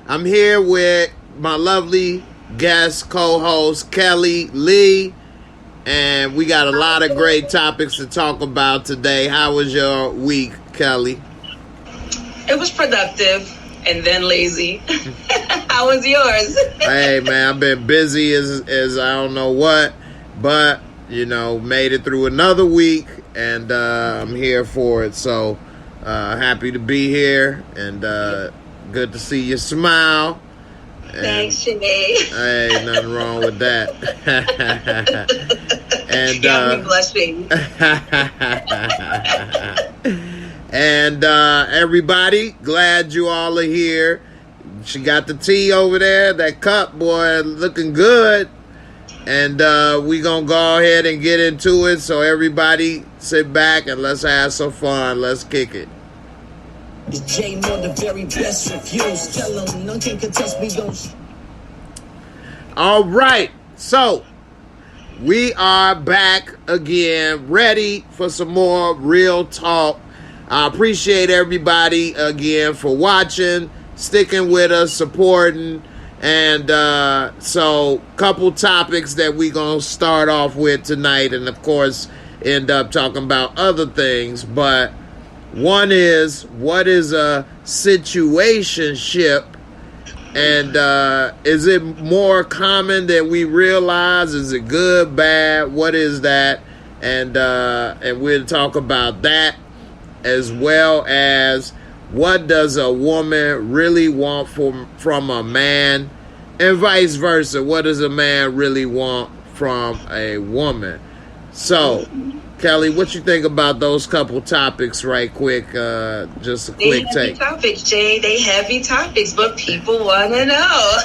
I'm here with my lovely guest co-host Kelly Lee, and we got a lot of great topics to talk about today. How was your week, Kelly? It was productive and then lazy. How was yours? Hey man, I've been busy as I don't know what, but made it through another week, and I'm here for it. So happy to be here, and good to see you smile. Thanks, Janae. Hey, nothing wrong with that. And got me blushing. And everybody, glad you all are here. She got the tea over there. That cup, boy, looking good. And we gonna go ahead and get into it. So everybody, sit back and let's have some fun. Let's kick it. The J know the very best reviews. Tell them none can contest me. Don't. All right, so we are back again, ready for some more real talk. I appreciate everybody again for watching, sticking with us, supporting, and so couple topics that we gonna start off with tonight, and of course end up talking about other things. But one is, what is a situationship, and is it more common than we realize? Is it good, bad? What is that? And we'll talk about that, as well as what does a woman really want from a man, and vice versa. What does a man really want from a woman? So, Kelly, what you think about those couple topics right quick? Just a quick take. They heavy topics, Jay. They heavy topics, but people want to know.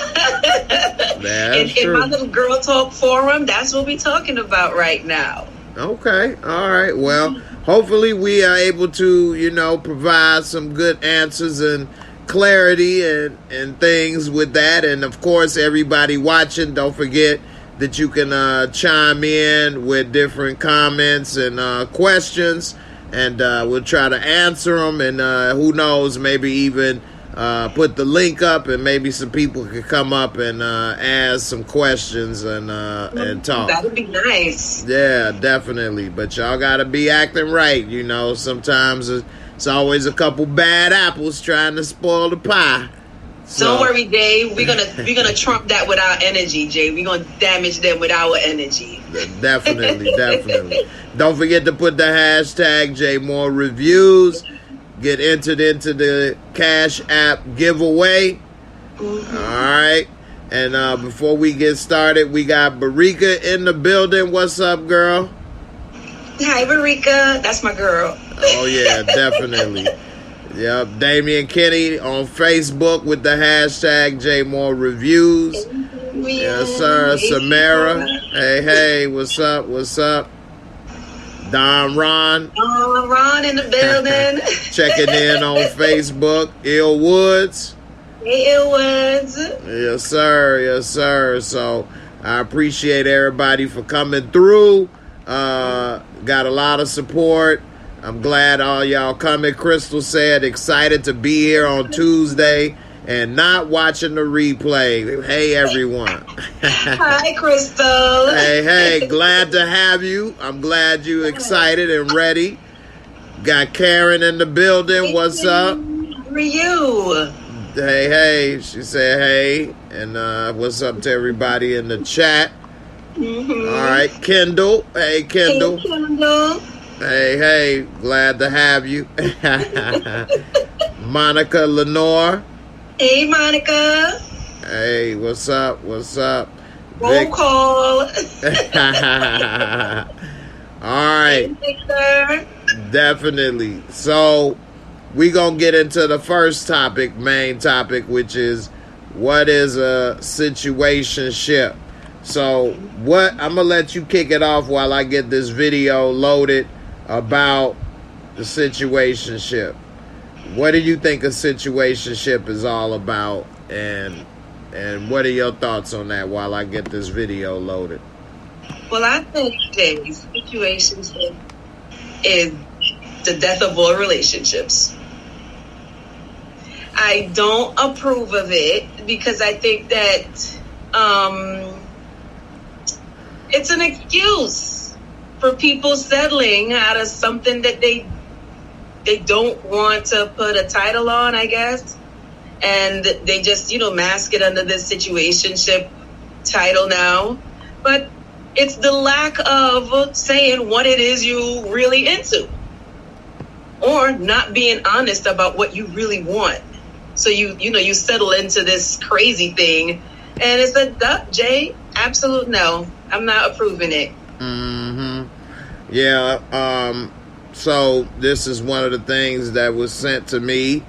That's true. In my little girl talk forum, that's what we're talking about right now. Okay. All right. Well, hopefully we are able to, provide some good answers and clarity and things with that. And, of course, everybody watching, don't forget that you can chime in with different comments and questions, and we'll try to answer them, and who knows, maybe even put the link up, and maybe some people could come up and ask some questions and talk. That would be nice. Yeah, definitely. But y'all gotta be acting right. Sometimes it's always a couple bad apples trying to spoil the pie. So, don't worry, Jay. We're gonna trump that with our energy, Jay. We're gonna damage them with our energy. Definitely. Don't forget to put the hashtag #JMoreReviews. Get entered into the Cash App giveaway. Mm-hmm. All right. And before we get started, we got Barika in the building. What's up, girl? Hi, Barika. That's my girl. Oh yeah, definitely. Yep, Damian Kenny on Facebook with the hashtag #JMoreReviews. Yes, sir. Samara. Hey, what's up? Don Ron. Ron in the building. Checking in on Facebook. Ill Woods. Hey, Ill Woods. Yes, sir. So I appreciate everybody for coming through. Got a lot of support. I'm glad all y'all coming. Crystal said excited to be here on Tuesday and not watching the replay. Hey, everyone. Hi, Crystal. Hey, glad to have you. I'm glad you excited and ready. Got Karen in the building. What's up? How are you? Hey. She said hey. And what's up to everybody in the chat? Mm-hmm. All right, Kendall. Hey, Kendall. Hey, Kendall. Hey, glad to have you. Monica Lenore. Hey, Monica. Hey, what's up? Roll call. All right. Hey, Victor. Definitely. So, we gonna get into the first topic, main topic, which is what is a situationship. So, I'm gonna let you kick it off while I get this video loaded about the situationship. What do you think a situationship is all about, and what are your thoughts on that while I get this video loaded? Well, I think Jay's situationship is the death of all relationships. I don't approve of it. because I think that it's an excuse for people settling out of something that they don't want to put a title on, I guess. And they just, mask it under this situationship title now. But it's the lack of saying what it is you really into, or not being honest about what you really want. So you settle into this crazy thing, and it's a duck, Jay. Absolute no. I'm not approving it. Mm-hmm. Yeah. So this is one of the things that was sent to me,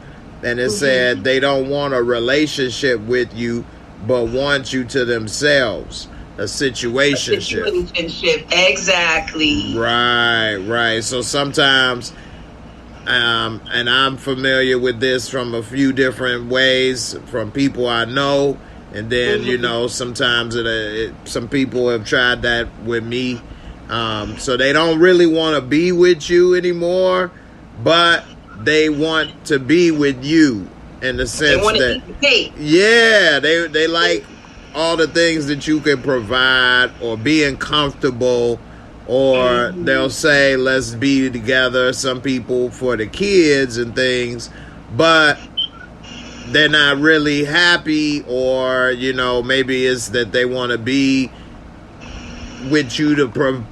and it said they don't want a relationship with you, but want you to themselves. A situationship. Exactly. Right. So sometimes, and I'm familiar with this from a few different ways, from people I know, and then sometimes some people have tried that with me. So they don't really want to be with you anymore, but they want to be with you in the sense that, yeah, they like all the things that you can provide, or being comfortable, or they'll say, let's be together, some people for the kids and things, but they're not really happy, or, maybe it's that they want to be with you to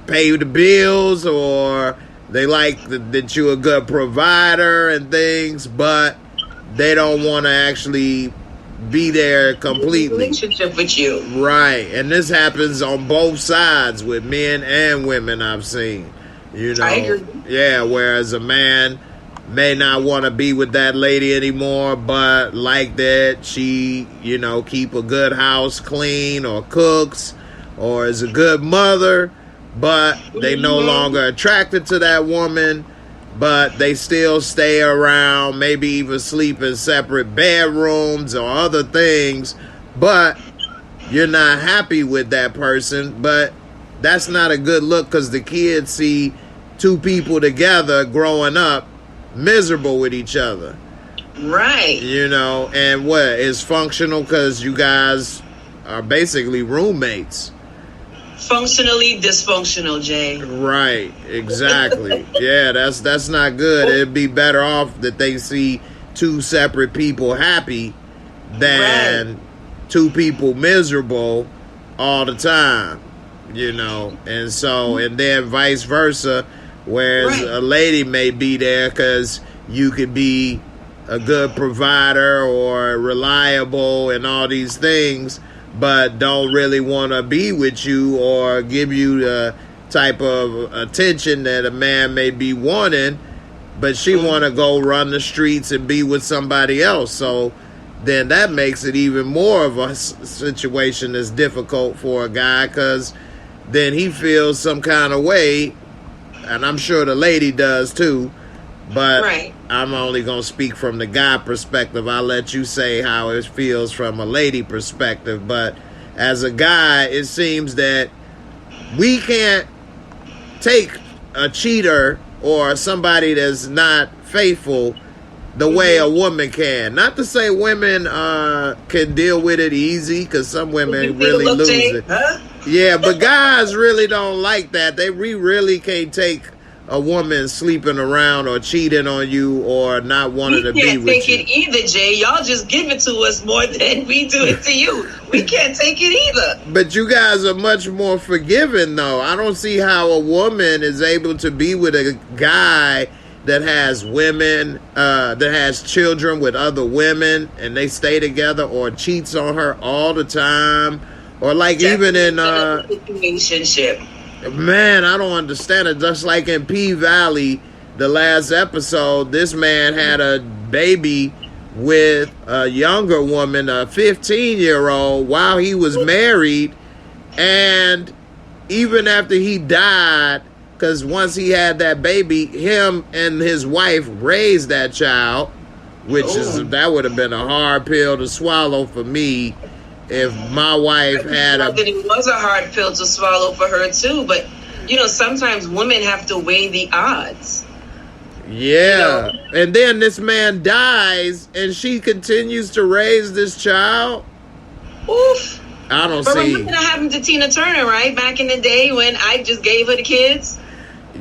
pay the bills, or they like that you're a good provider and things, but they don't want to actually be there completely. Relationship with you. Right. And this happens on both sides with men and women, I've seen. I agree. Yeah, whereas a man may not want to be with that lady anymore, but like that she, keep a good house clean, or cooks, or is a good mother, but they no longer attracted to that woman, but they still stay around, maybe even sleep in separate bedrooms or other things, but you're not happy with that person. But that's not a good look, because the kids see two people together growing up miserable with each other. Right. And what is functional, because you guys are basically roommates. Functionally dysfunctional, Jay. Right, exactly. Yeah, that's not good. It'd be better off that they see two separate people happy than two people miserable all the time, and so, and then vice versa, whereas a lady may be there because you could be a good provider or reliable and all these things, but don't really want to be with you or give you the type of attention that a man may be wanting, but she want to go run the streets and be with somebody else. So then that makes it even more of a situation that's difficult for a guy, because then he feels some kind of way, and I'm sure the lady does too, but I'm only going to speak from the guy perspective. I'll let you say how it feels from a lady perspective. But as a guy, it seems that we can't take a cheater or somebody that's not faithful the way a woman can. Not to say women can deal with it easy, because some women really lose it. Huh? Yeah, but guys really don't like that. We really can't take a woman sleeping around or cheating on you or not wanting to be with you. We can't take it either, Jay. Y'all just give it to us more than we do it to you. We can't take it either. But you guys are much more forgiving, though. I don't see how a woman is able to be with a guy that has women, that has children with other women, and they stay together, or cheats on her all the time, or like even in situationship. Man, I don't understand it. Just like in P-Valley, the last episode, this man had a baby with a younger woman, a 15-year-old, while he was married. And even after he died, because once he had that baby, him and his wife raised that child, which that would have been a hard pill to swallow for me. If my wife had it was a hard pill to swallow for her too, but sometimes women have to weigh the odds. Yeah. And then this man dies and she continues to raise this child. Oof. I don't But see. remember that happened to Tina Turner, right? Back in the day when I just gave her the kids.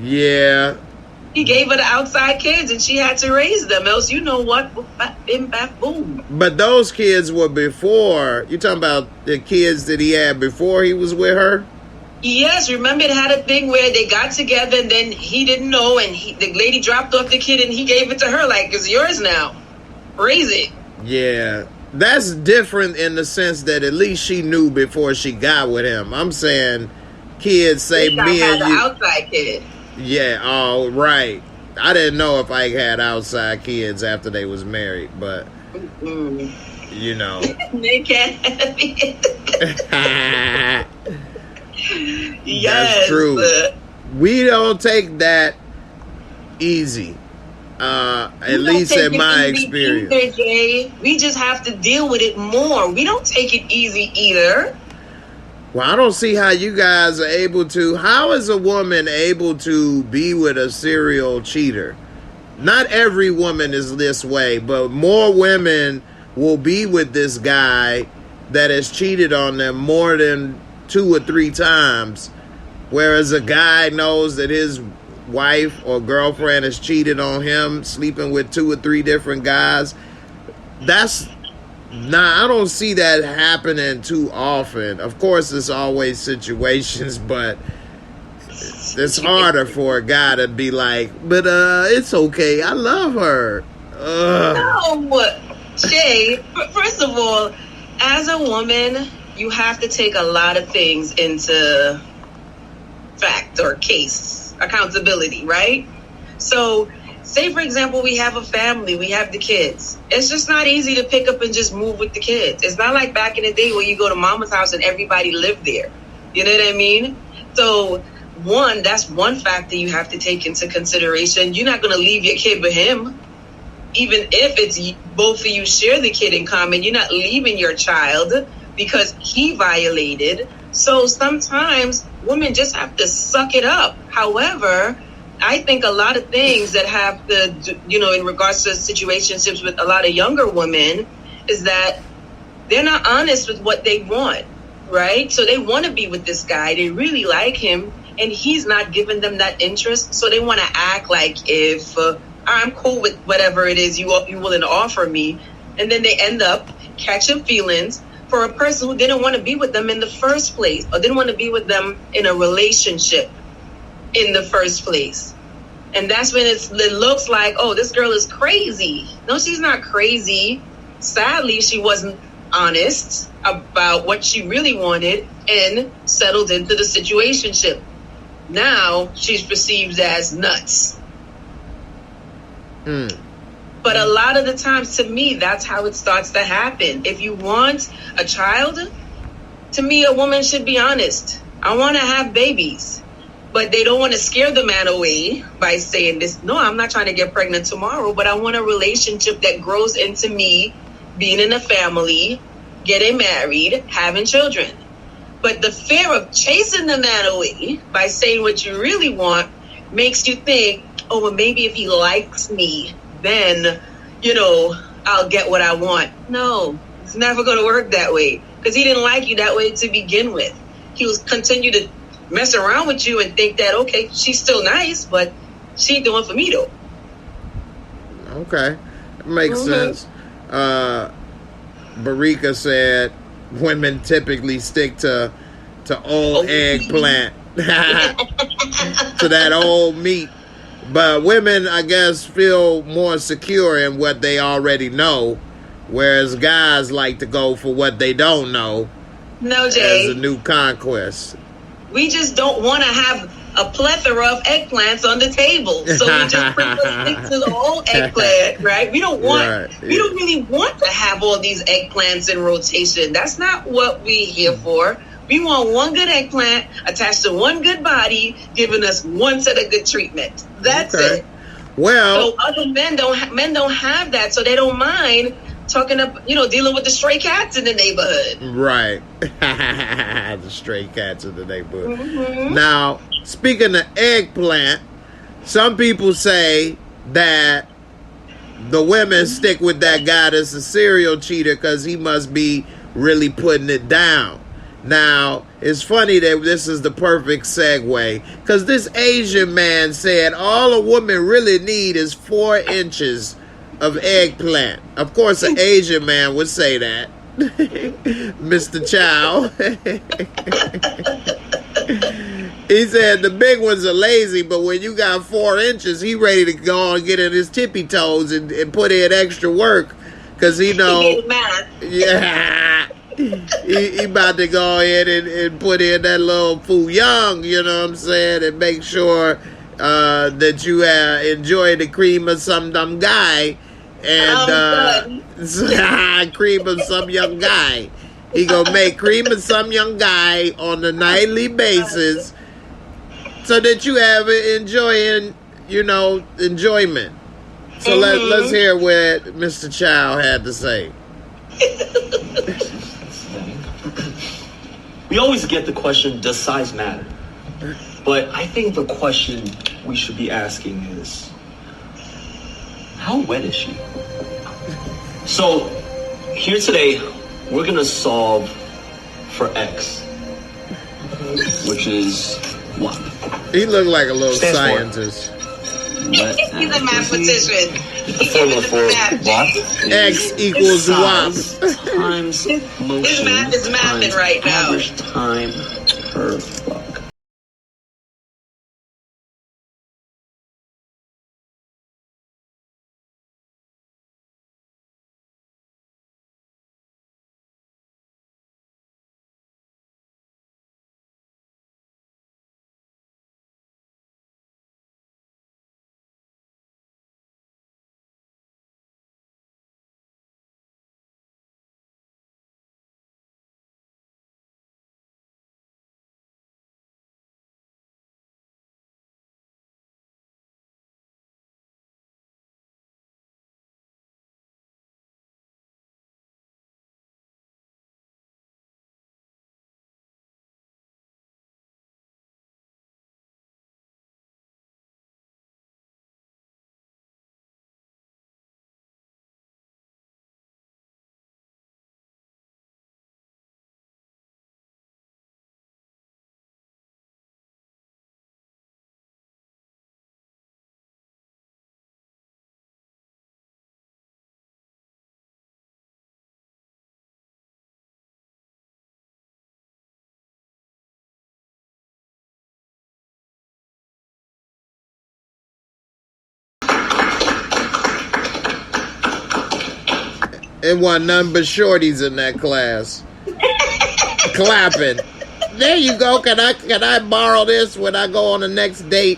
Yeah. He gave her the outside kids, and she had to raise them. Else, you know what? Bim, bap, boom. But those kids were before. You talking about the kids that he had before he was with her? Yes, remember it had a thing where they got together, and then he didn't know, and the lady dropped off the kid, and he gave it to her like, it's yours now. Raise it. Yeah. That's different in the sense that at least she knew before she got with him. I'm saying kids say They got me and the you. outside kid. Yeah, oh, right. I didn't know if I had outside kids after they was married, but, you know. They can't have it. Yes. That's true. We don't take that easy. At least in my experience. Either, Jay. We just have to deal with it more. We don't take it easy either. Well, I don't see how you guys are able to. How is a woman able to be with a serial cheater? Not every woman is this way, but more women will be with this guy that has cheated on them more than 2 or 3 times, whereas a guy knows that his wife or girlfriend has cheated on him, sleeping with 2 or 3 different guys. I don't see that happening too often. Of course, there's always situations, but it's harder for a guy to be like, but it's okay, I love her. No, Shay, first of all, as a woman, you have to take a lot of things into fact or case accountability, right? So, say, for example, we have a family, we have the kids. It's just not easy to pick up and just move with the kids. It's not like back in the day where you go to mama's house and everybody lived there. You know what I mean? So, that's one factor you have to take into consideration. You're not going to leave your kid with him. Even if it's both of you share the kid in common, you're not leaving your child because he violated. So sometimes women just have to suck it up. However, I think a lot of things that have to, in regards to situationships with a lot of younger women is that they're not honest with what they want, right? So they want to be with this guy. They really like him, and he's not giving them that interest. So they want to act like if I'm cool with whatever it is you're willing to offer me. And then they end up catching feelings for a person who didn't want to be with them in the first place, or didn't want to be with them in a relationship in the first place. And that's when it looks like, oh, this girl is crazy. No, she's not crazy. Sadly, she wasn't honest about what she really wanted and settled into the situationship. Now she's perceived as nuts. But a lot of the times, to me, that's how it starts to happen. If you want a child, to me, a woman should be honest. I want to have babies. But they don't want to scare the man away by saying this. No, I'm not trying to get pregnant tomorrow, but I want a relationship that grows into me being in a family, getting married, having children. But the fear of chasing the man away by saying what you really want makes you think, oh, well, maybe if he likes me, then, I'll get what I want. No, it's never going to work that way, because he didn't like you that way to begin with. He will continue to mess around with you and think that, okay, she's still nice, but she ain't the one for me, though. Okay. Makes sense. Barika said women typically stick to old eggplant, to that old meat. But women, I guess, feel more secure in what they already know, whereas guys like to go for what they don't know. No, Jay. As a new conquest. We just don't want to have a plethora of eggplants on the table. So we just stick to the old eggplant, right? We don't really want to have all these eggplants in rotation. That's not what we're here for. We want one good eggplant attached to one good body, giving us one set of good treatment. That's it. Well, so other men don't have that, so they don't mind dealing with the stray cats in the neighborhood. Right. The stray cats in the neighborhood. Mm-hmm. Now, speaking of eggplant, some people say that the women stick with that guy that's a serial cheater because he must be really putting it down. Now, it's funny that this is the perfect segue, because this Asian man said all a woman really need is 4 inches of eggplant. Of course, an Asian man would say that. Mr. Chow. He said the big ones are lazy, but when you got 4 inches, he ready to go and get in his tippy toes and put in extra work, because he know, yeah, he about to go ahead and put in that little Fu Young, you know what I'm saying, and make sure that you enjoy the cream of some dumb guy, and cream of some young guy. He gonna make cream of some young guy on a nightly basis, so that you have enjoyment. So let's hear what Mr. Chow had to say. We always get the question, does size matter? But I think the question we should be asking is, how wet is she? So here today, we're gonna solve for X, which is what? He looked like a little Stands for- scientist. He's a mathematician. The formula for what? X equals WAP. Times motion. His math is mathing times right now. average time per buck. It wasn't none but shorties in that class. Clapping. There you go. Can I borrow this when I go on the next date?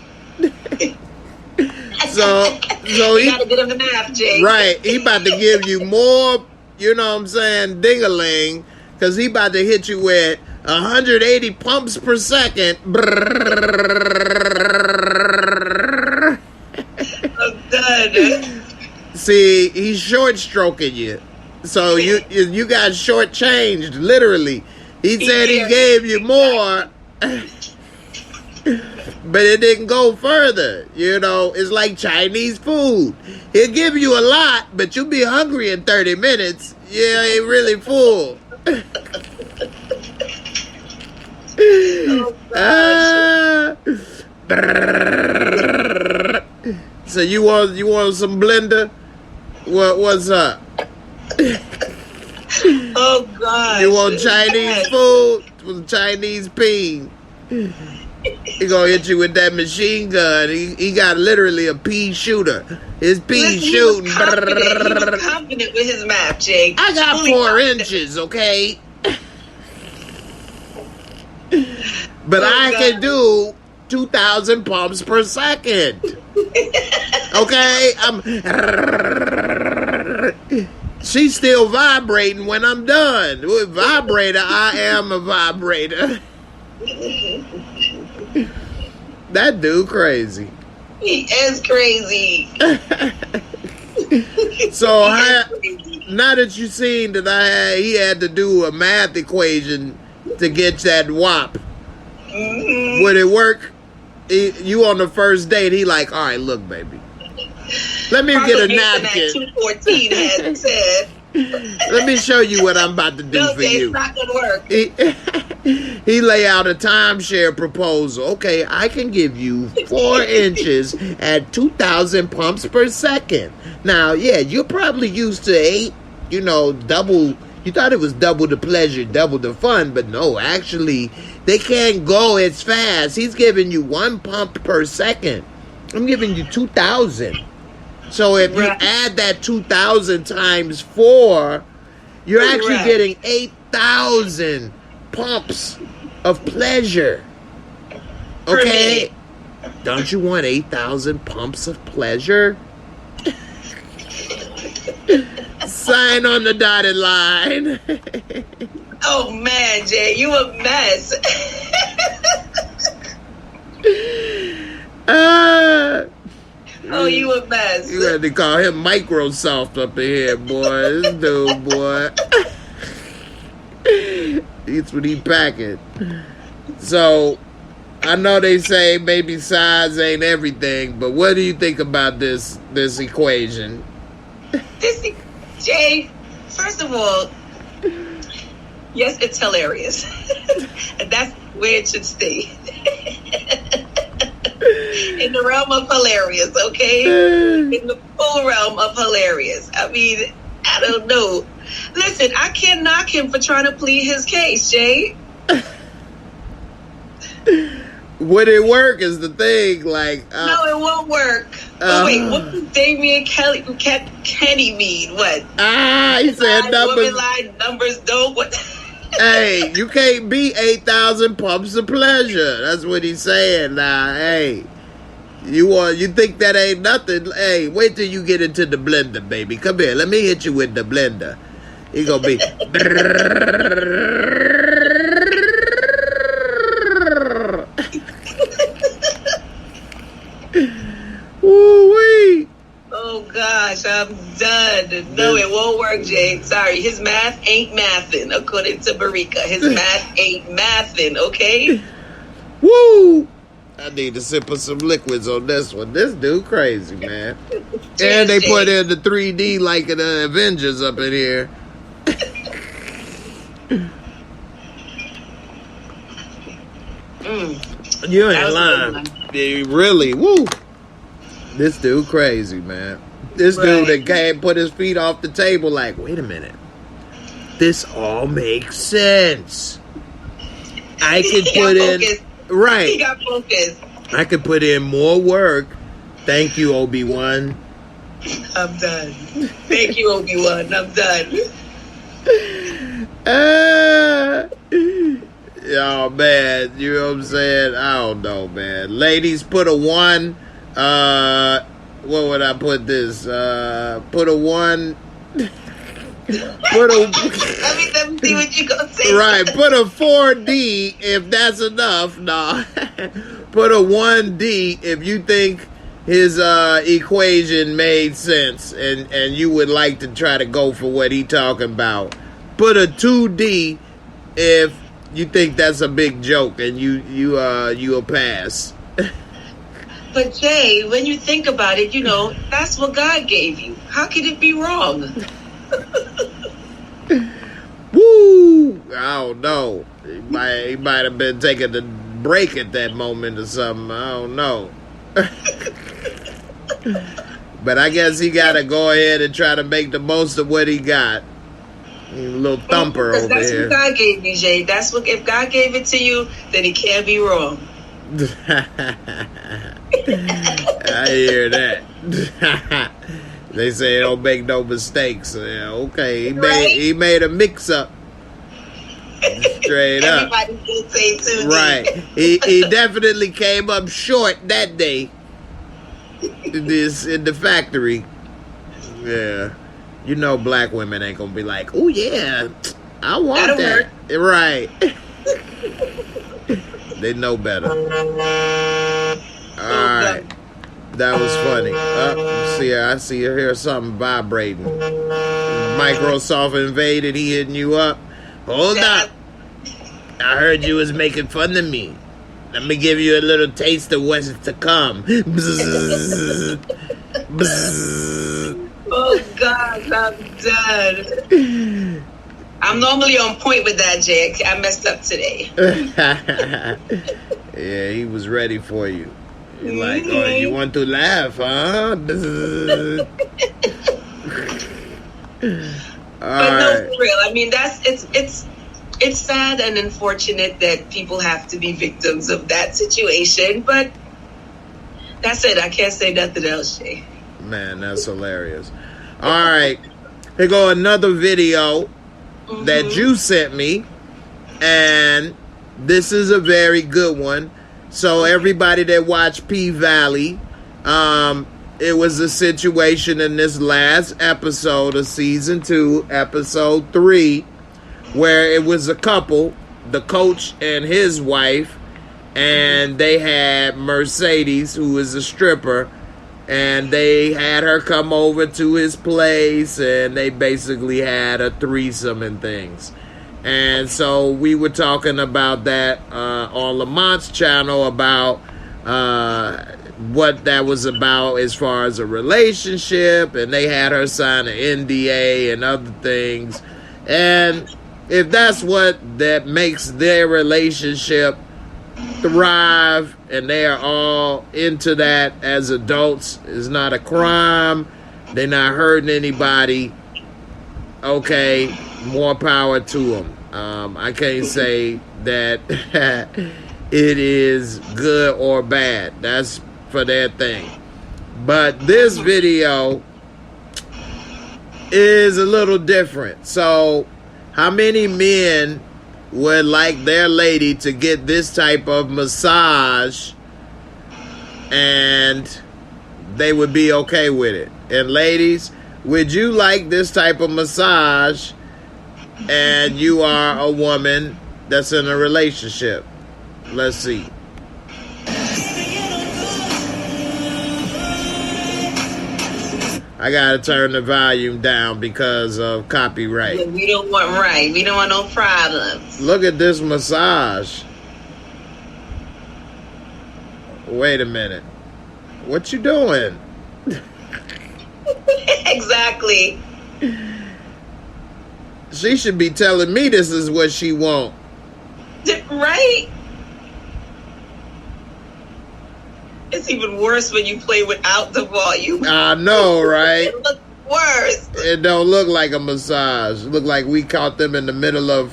so You gotta get him the math, Jake. right, he about to give you more, you know what I'm saying, ding-a-ling, because he about to hit you with 180 pumps per second. I'm done. See, he's short stroking you. So you got shortchanged, literally. He said he gave you more, but it didn't go further. You know, it's like Chinese food. He'll give you a lot, but you'll be hungry in 30 minutes. You ain't really full. So you want some blender? What's up? Oh God! You want Chinese food? With Chinese peen. He gonna hit you with that machine gun. He got literally a pea shooter. His pea shooting. He was confident with his math, Jake. I got Fully 4 confident. inches, okay? But I can do 2,000 pumps per second. Okay? She's still vibrating when I'm done. With vibrator, I am a vibrator. That dude crazy. He is crazy. So Crazy. now that you seen that he had to do a math equation to get that WAP, would it work? You on the first date, he like, all right, look, baby, let me get a napkin. 214 had said. Let me show you what I'm about to do No, for Jay, you. it's not gonna work. He lay out a timeshare proposal. Okay, I can give you 4 inches at 2,000 pumps per second. Now, yeah, you're probably used to 8, double. You thought it was double the pleasure, double the fun, but no, actually, they can't go as fast. He's giving you 1 pump per second. I'm giving you 2,000. So if you Right. add that 2,000 times 4, you're actually Right. getting 8,000 pumps of pleasure. Per Okay? Don't you want 8,000 pumps of pleasure? Sign on the dotted line. Oh man, Jay, you a mess. Oh, you a mess. You had to call him Microsoft up in here, boy. This dude, boy. That's what he packing. So, I know they say maybe size ain't everything, but what do you think about this equation? Jay, first of all, yes, it's hilarious. And that's where it should stay. In the realm of hilarious, okay? In the full realm of hilarious. I mean, I don't know. Listen, I can't knock him for trying to plead his case, Jay. Would it work is the thing, like... No, it won't work. Oh, wait, what does Damian Kenny mean? What? He said numbers... Women lie, numbers don't. What? Hey, you can't beat 8,000 pumps of pleasure. That's what he's saying now. Hey, you think that ain't nothing? Hey, wait till you get into the blender, baby. Come here, let me hit you with the blender. He gonna be... Woo-wee. Oh gosh, I'm done. No, it won't work, Jay. Sorry, his math ain't mathin', according to Barika. His math ain't mathin', okay? Woo! I need to sip of some liquids on this one. This dude crazy, man. And they put in the 3D like in the Avengers up in here. You That ain't was a good lying. one. Yeah, really, woo. This dude crazy, man. This dude that can't put his feet off the table like, wait a minute. This all makes sense. I could He put got in... focused. Right. He got focused. I could put in more work. Thank you, Obi-Wan. I'm done. Thank you, Obi-Wan. I'm done. Oh, man. You know what I'm saying? I don't know, man. Ladies, put a 1. What would I put this? Put a 1. Put a... Let me see what you gonna say. Right, put a 4D if that's enough. Nah. Put a 1D if you think his equation made sense and you would like to try to go for what he talking about. Put a 2D if you think that's a big joke and you'll pass. But Jay, when you think about it, that's what God gave you. How could it be wrong? Woo! I don't know. He might have been taking a break at that moment or something. I don't know. But I guess he got to go ahead and try to make the most of what he got. A little thumper Because over that's here. what God gave you, Jay. If God gave it to you, then he can't be wrong. I hear that. They say don't make no mistakes. Yeah, okay, he made a mix-up. Straight up. Everybody can say too. Right. He definitely came up short that day. In the factory. Yeah. You know black women ain't gonna be like, oh yeah, I want That'll that. Right. They know better. Alright. That was funny. I see hear something vibrating. Microsoft invaded, he hitting you up. Hold up. I heard you was making fun of me. Let me give you a little taste of what's to come. Bzzz. Bzzz. Oh gosh, I'm done. I'm normally on point with that, Jake. I messed up today. Yeah, he was ready for you. You're like, oh, you want to laugh, huh? But All no, right. for real. I mean, it's sad and unfortunate that people have to be victims of that situation. But that's it. I can't say nothing else, Jay. Man, that's hilarious. All right. Here go another video that you sent me. And this is a very good one. So everybody that watched P-Valley, it was a situation in this last episode of season 2, episode 3, where it was a couple, the coach and his wife, and they had Mercedes, who is a stripper, and they had her come over to his place, and they basically had a threesome and things. And so we were talking about that on Lamont's channel about what that was about as far as a relationship, and they had her sign an NDA and other things. And if that's what that makes their relationship thrive, and they are all into that as adults, it's not a crime, they're not hurting anybody, okay, more power to them. I can't say that it is good or bad. That's for their thing. But this video is a little different. So, how many men would like their lady to get this type of massage and they would be okay with it? And ladies, would you like this type of massage and you are a woman that's in a relationship? Let's see. I gotta turn the volume down because of copyright. We don't want We don't want no problems. Look at this massage. Wait a minute. What you doing? Exactly. She should be telling me this is what she want. Right? It's even worse when you play without the volume. I know, right? It looks worse. It don't look like a massage. It look like we caught them in the middle of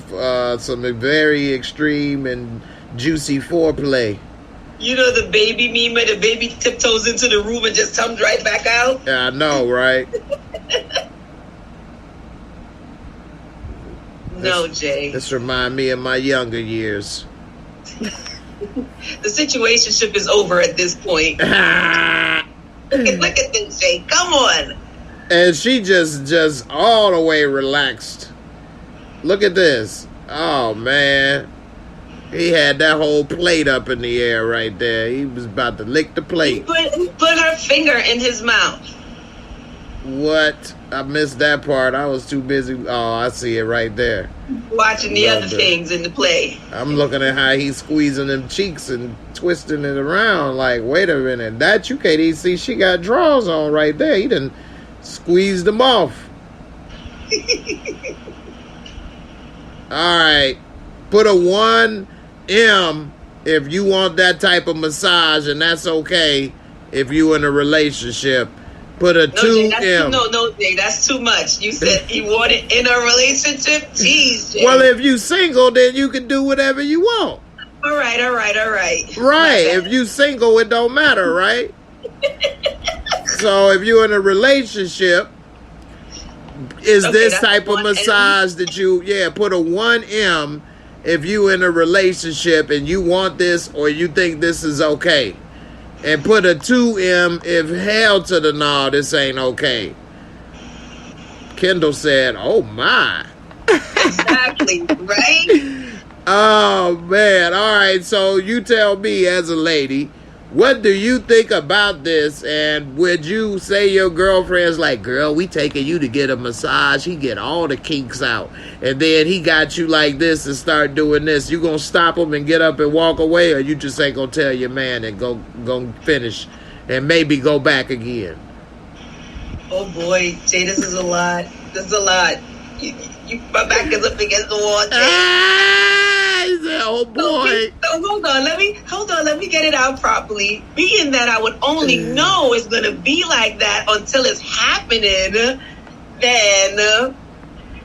some very extreme and juicy foreplay. You know the baby meme where the baby tiptoes into the room and just comes right back out? I know, right? No, Jay. This remind me of my younger years. The situationship is over at this point. Look at this, Jay. Come on. And she just all the way relaxed. Look at this. Oh, man. He had that whole plate up in the air right there. He was about to lick the plate. He put her finger in his mouth. What? I missed that part. I was too busy. Oh, I see it right there. Watching the Loved other it. things in the play. I'm looking at how he's squeezing them cheeks and twisting it around. Like, wait a minute. That you can't even see. She got drawers on right there. He done squeezed them off. All right. Put a 1M if you want that type of massage, and that's okay if you in a relationship. Put a 2M. No, Jay, that's too much. You said you want it in a relationship? Jeez, Jay. Well, if you single, then you can do whatever you want. All right. Right. If you single, it don't matter, right? So if you're in a relationship, is this that's type of 1M? massage that you, put a 1M if you in a relationship and you want this or you think this is okay. And put a 2M if hell to the no, this ain't okay. Kendall said, oh my. Exactly, right? Oh, man. All right. So you tell me as a lady, what do you think about this? And would you say your girlfriend's like, girl, we taking you to get a massage. He get all the kinks out. And then he got you like this and start doing this. You going to stop him and get up and walk away? Or you just ain't going to tell your man and go finish and maybe go back again? Oh boy, Jay, this is a lot. This is a lot. My back is up against the wall, Jay. He said, oh boy. So hold on, let me get it out properly. Being that I would only know it's gonna be like that until it's happening, then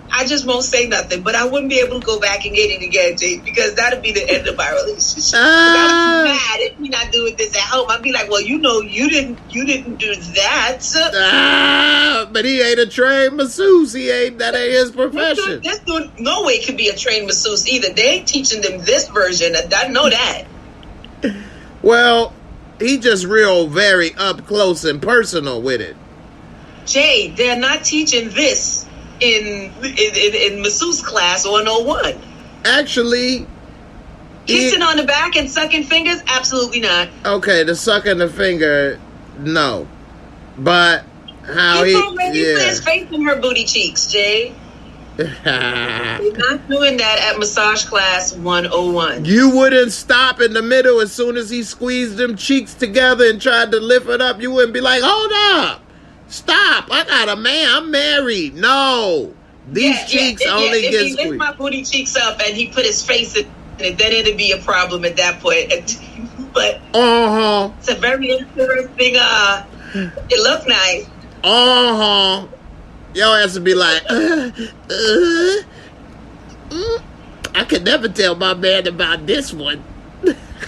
I just won't say nothing. But I wouldn't be able to go back and get it again, Jay, because that'd be the end of my relationship. I'd be mad if you're not doing this at home. I'd be like, well, you didn't do that. But he ain't a trained masseuse. That ain't his profession. This dude, no way could be a trained masseuse either. They ain't teaching them this version. I know that. Well, he just real very up close and personal with it. Jay, they're not teaching this in masseuse class 101. Actually, kissing on the back and sucking fingers, absolutely not. Okay, the sucking the finger, no. But how he put his face in her booty cheeks, Jay. He's not doing that at massage class 101. You wouldn't stop in the middle as soon as he squeezed them cheeks together and tried to lift it up. You wouldn't be like, hold up. Stop! I got a man. I'm married. No, these cheeks only get squeezed. If he lift my booty cheeks up and he put his face in it, then it'd be a problem at that point. But it's a very interesting. It looked nice. Your ass would be like, I could never tell my man about this one.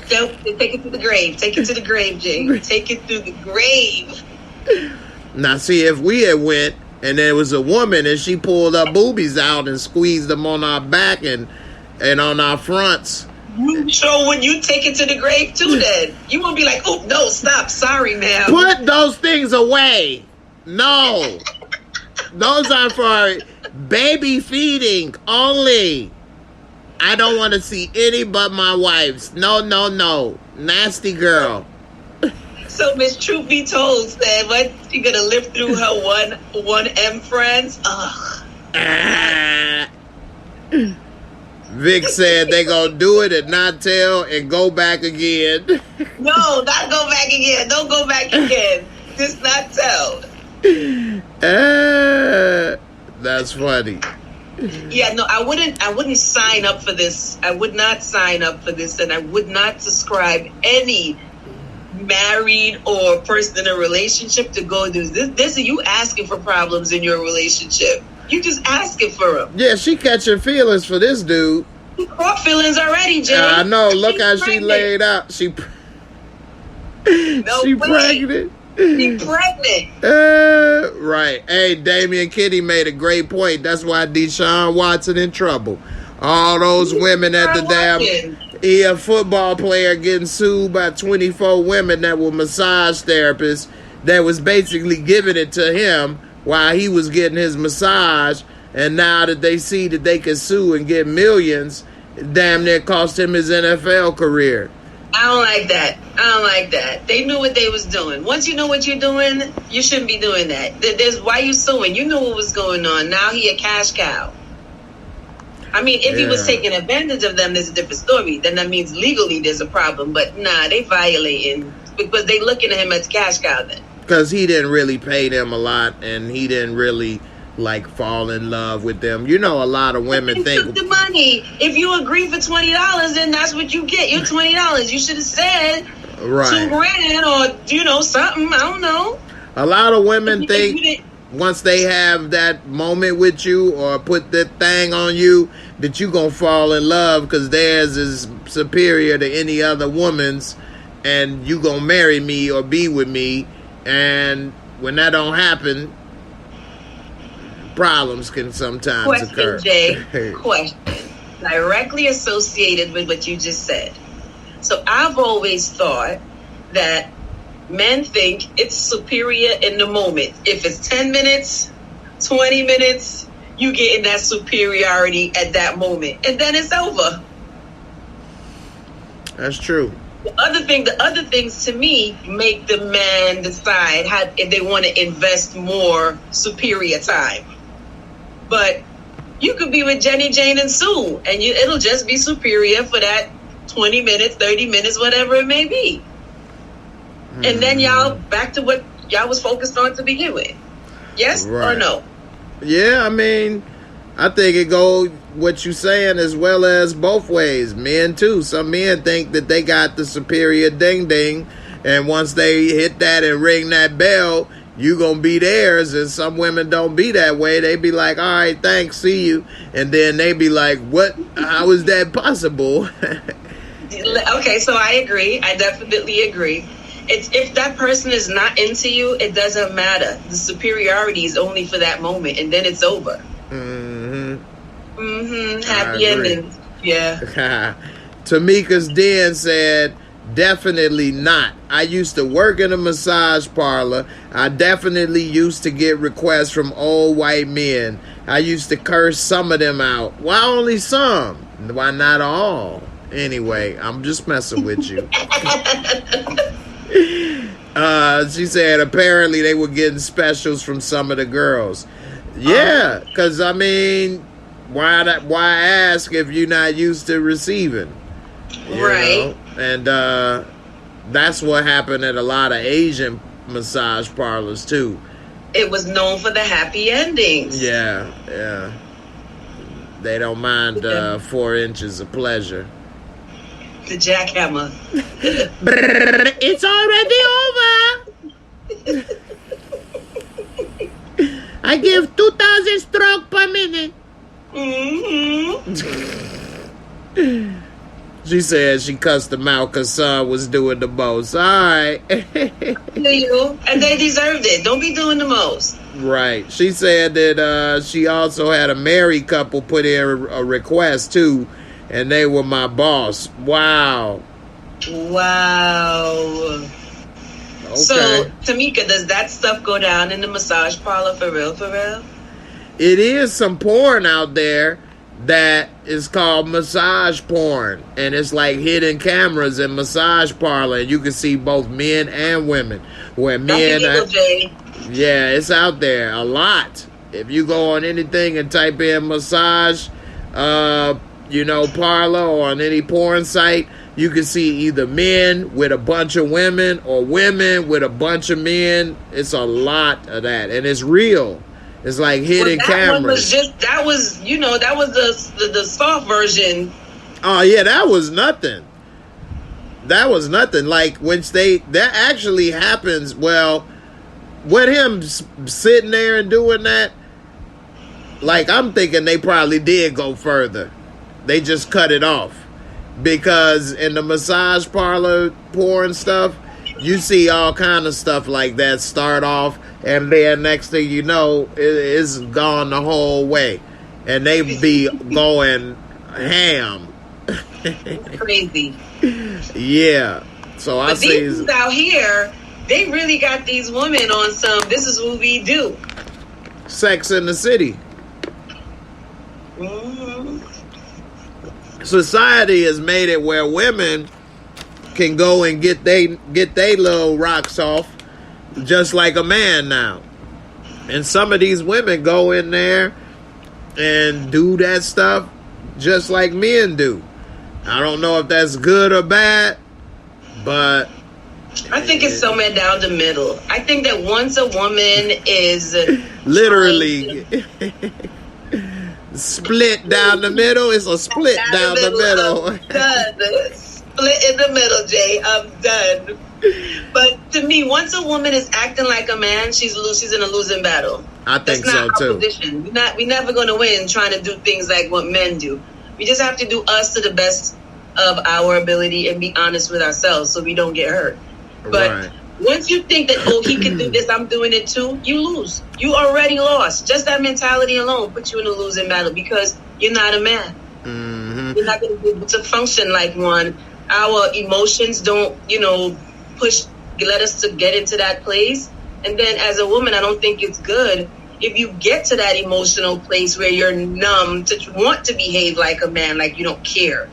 Don't take it to the grave. Take it to the grave, Jay. Take it to the grave. Now, see, if we had went and there was a woman and she pulled her boobies out and squeezed them on our back and on our fronts. So when you take it to the grave too, then you won't be like, oh, no, stop. Sorry, ma'am. Put those things away. No. Those are for baby feeding only. I don't want to see any but my wife's. No. Nasty girl. So Miss Truth Be Told said, what, she gonna live through her 1M friends? Ugh. Vic said they gonna do it and not tell and go back again. No, not go back again. Don't go back again. Just not tell. That's funny. Yeah, no, I wouldn't sign up for this. I would not sign up for this, and I would not subscribe any married or person in a relationship to go do this. This is you asking for problems in your relationship. You just asking for them. Yeah, she catching feelings for this dude. She caught feelings already, Jay. I know. Look how she laid out. She pregnant. She's pregnant. Right. Hey, Damian Kitty made a great point. That's why Deshaun Watson in trouble. All those women at the damn... He a football player getting sued by 24 women that were massage therapists that was basically giving it to him while he was getting his massage. And now that they see that they can sue and get millions, damn near cost him his NFL career. I don't like that. They knew what they was doing. Once you know what you're doing, you shouldn't be doing that. Why you suing? You knew what was going on. Now he a cash cow. I mean, if he was taking advantage of them, there's a different story. Then that means legally there's a problem. But nah, they violating because they looking at him as cash cow then. Because he didn't really pay them a lot, and he didn't really fall in love with them. You know, a lot of women think took the money. If you agree for $20, then that's what you get. Your $20. You should have said right. $2,000 or something. I don't know. A lot of women think once they have that moment with you or put that thing on you that you gonna fall in love because theirs is superior to any other woman's and you gonna marry me or be with me. And when that don't happen, problems can sometimes occur. Jay, question directly associated with what you just said. So I've always thought that men think it's superior in the moment. If it's 10 minutes, 20 minutes, you get in that superiority at that moment. And then it's over. That's true. The other things to me make the man decide if they want to invest more superior time. But you could be with Jenny, Jane, and Sue, and it'll just be superior for that 20 minutes, 30 minutes, whatever it may be. And then y'all back to what y'all was focused on to begin with. Yes or no? Yeah, I mean, I think it go what you saying as well as both ways. Men too. Some men think that they got the superior ding ding, and once they hit that and ring that bell, you gonna be theirs. And some women don't be that way. They be like, all right, thanks, see you, and then they be like, what? How is that possible? Okay, so I agree. I definitely agree. It's if that person is not into you, it doesn't matter. The superiority is only for that moment, and then it's over. Happy ending. Yeah. Tamika's Den said, definitely not. I used to work in a massage parlor. I definitely used to get requests from old white men. I used to curse some of them out. Why only some? Why not all? Anyway, I'm just messing with you. She said apparently they were getting specials from some of the girls. Yeah, because I mean, why ask if you're not used to receiving? Right. Know? And that's what happened at a lot of Asian massage parlors too. It was known for the happy endings. Yeah. They don't mind 4 inches of pleasure. The jackhammer. It's already over. I give 2,000 strokes per minute. She said she cussed him out because son was doing the most. All right. You and they deserved it. Don't be doing the most. Right. She said that she also had a married couple put in a request too, and they were my boss. Wow. Wow. Okay. So, Tamika, does that stuff go down in the massage parlor for real, for real? It is some porn out there that is called massage porn, and it's like hidden cameras in massage parlor, and you can see both men and women. Where men, yeah, it's out there a lot. If you go on anything and type in massage, parlor or on any porn site, you can see either men with a bunch of women or women with a bunch of men. It's a lot of that, and it's real. It's like hidden cameras. That was the soft version. Oh yeah, that was nothing. That was nothing. Like when that actually happens. Well, with him sitting there and doing that, like I'm thinking they probably did go further. They just cut it off because in the massage parlor porn stuff, you see all kind of stuff like that start off, and then next thing you know, it's gone the whole way, and they be going ham. Crazy. Yeah. So I see these out here, they really got these women on some. This is what we do. Sex in the City. Society has made it where women can go and get they little rocks off just like a man now. And some of these women go in there and do that stuff just like men do. I don't know if that's good or bad, but I think it's somewhere down the middle. I think that once a woman is literally split down the middle, it's a split down the middle. I'm done. Split in the middle, Jay. I'm done. But to me, once a woman is acting like a man, she's in a losing battle. I think That's not so our too. position. We're never going to win trying to do things like what men do. We just have to do us to the best of our ability and be honest with ourselves so we don't get hurt. But Right. once you think that, he can do this, I'm doing it too, you lose. You already lost. Just that mentality alone puts you in a losing battle because you're not a man. Mm-hmm. You're not going to be able to function like one. Our emotions don't, let us to get into that place. And then as a woman, I don't think it's good if you get to that emotional place where you're numb to want to behave like a man, like you don't care.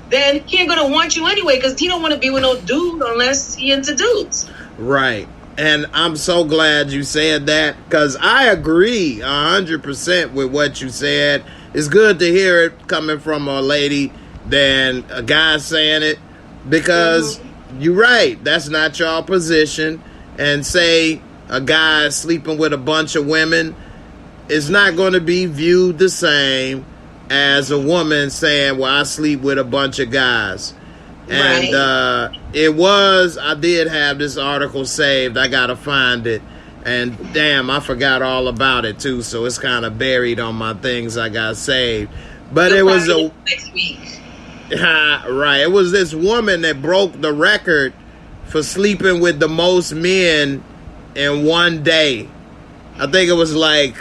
Then he ain't going to want you anyway because he don't want to be with no dude unless he into dudes. Right. And I'm so glad you said that because I agree 100% with what you said. It's good to hear it coming from a lady than a guy saying it because you're right. That's not your position. And say a guy sleeping with a bunch of women is not going to be viewed the same as a woman saying, well, I sleep with a bunch of guys. And I did have this article saved. I got to find it. And damn, I forgot all about it too. So it's kind of buried on my things I got saved. But it was next week. Right. It was this woman that broke the record for sleeping with the most men in one day. I think it was like,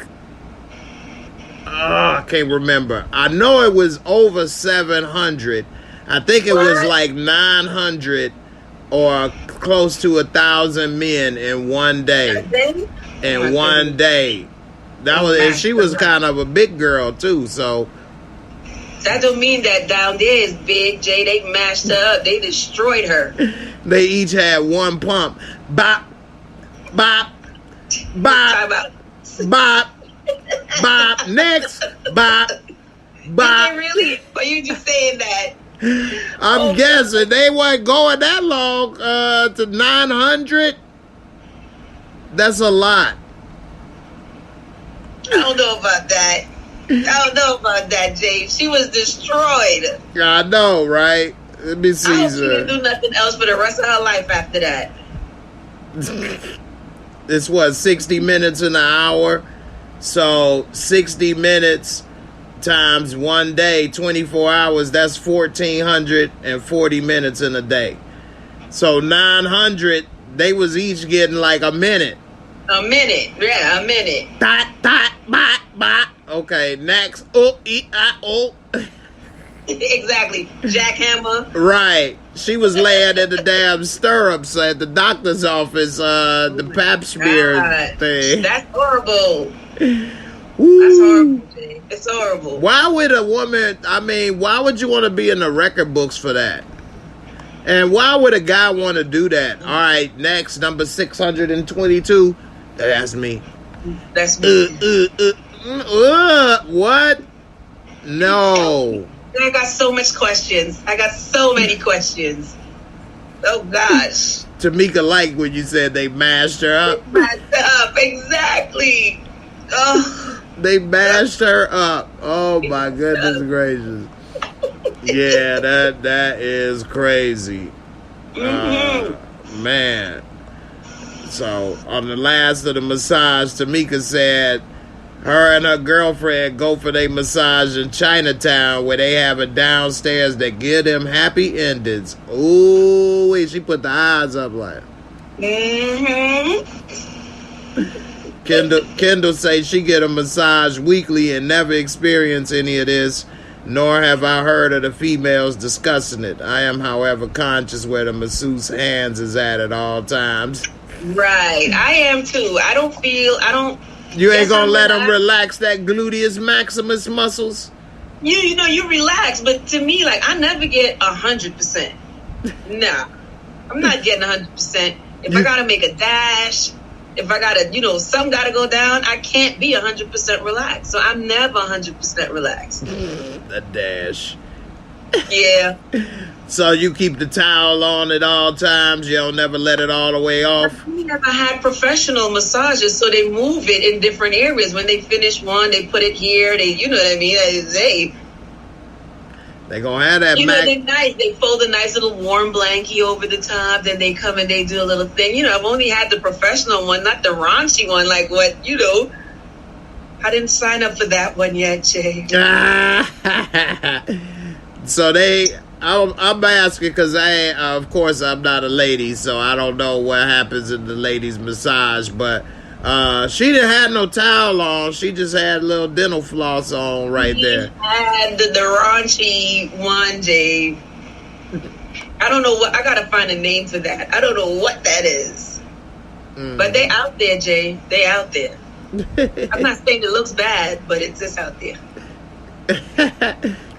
I can't remember. I know it was over 700. I think it was like 900 or close to 1,000 men in one day. In one day. That was, and she was kind of a big girl too, so. That don't mean that down there is big, Jay. They mashed her up. They destroyed her. They each had one pump. Bop, bop, bop, bop, bop. Next, bop, bop. Did they really? Are you just saying that? I'm guessing they weren't going that long to 900. That's a lot. I don't know about that. I don't know about that, James. She was destroyed. I know, right? Let me see. I hope she didn't do nothing else for the rest of her life after that. It's what, 60 minutes in an hour? So 60 minutes times one day, 24 hours, that's 1,440 minutes in a day. So 900, they was each getting like a minute. A minute, yeah, a minute. Dot, dot, bot, bot. Okay, next. Oh, oh. Exactly. Jackhammer. Right. She was laying in the damn stirrups at the doctor's office, the pap smear thing. That's horrible. Woo. That's horrible, Jay. It's horrible. Why would a woman, why would you want to be in the record books for that? And why would a guy want to do that? All right, next, number 622. That's me. That's me. What? No. I got so much questions. I got so many questions. Oh, gosh. Tamika liked when you said they mashed her up. They mashed up, exactly. Oh. They mashed her up. Oh, my goodness gracious. Yeah, that is crazy. Man. So, on the last of the massage, Tamika said her and her girlfriend go for their massage in Chinatown where they have it downstairs that give them happy endings. Ooh, she put the eyes up like. Kendall say she get a massage weekly and never experience any of this, nor have I heard of the females discussing it. I am, however, conscious where the masseuse hands is at all times. Right, I am too. You ain't gonna let them relax that gluteus maximus muscles? You know, you relax, but to me, like, I never get 100%. Nah, I'm not getting 100%. If I gotta make a dash, if I gotta, some gotta go down, I can't be 100% relaxed. So I'm never 100% relaxed. A dash. Yeah. So you keep the towel on at all times? You don't never let it all the way off? We never had professional massages, so they move it in different areas. When they finish one, they put it here. You know what I mean? They gonna have that. They're nice. They fold a nice little warm blankie over the top. Then they come and they do a little thing. I've only had the professional one, not the raunchy one. Like what? I didn't sign up for that one yet, Jay. So I'm asking because of course, I'm not a lady, so I don't know what happens in the ladies' massage. But she didn't have no towel on. She just had a little dental floss on right there. And the raunchy one, Jay. I don't know what. I gotta find a name for that. I don't know what that is. But they out there, Jay. They out there. I'm not saying it looks bad, but it's just out there.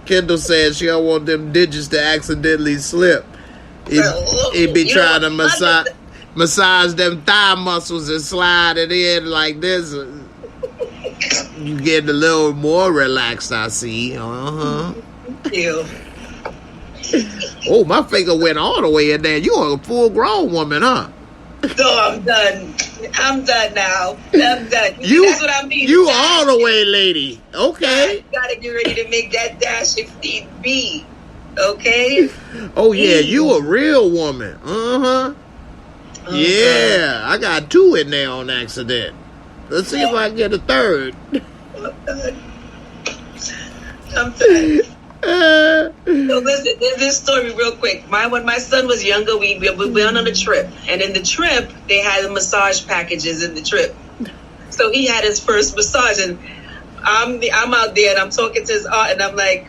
Kendall said she don't want them digits to accidentally slip. He'd be trying to massage them thigh muscles and slide it in like this. You get a little more relaxed, I see. Ew. Oh, my finger went all the way in there. You're a full-grown woman, huh? So I'm done. I'm done now. I'm done. That's what I mean. You all the way, lady. Okay. You gotta get ready to make that dash if need be. Okay? Oh yeah, you a real woman. Uh-huh. Yeah, I got 2 in there on accident. Let's see if I can get a 3rd. I'm done. So listen, there's this story real quick. When my son was younger, we went on a trip, and in the trip they had the massage packages in the trip. So he had his first massage, and I'm out there and I'm talking to his aunt, and I'm like,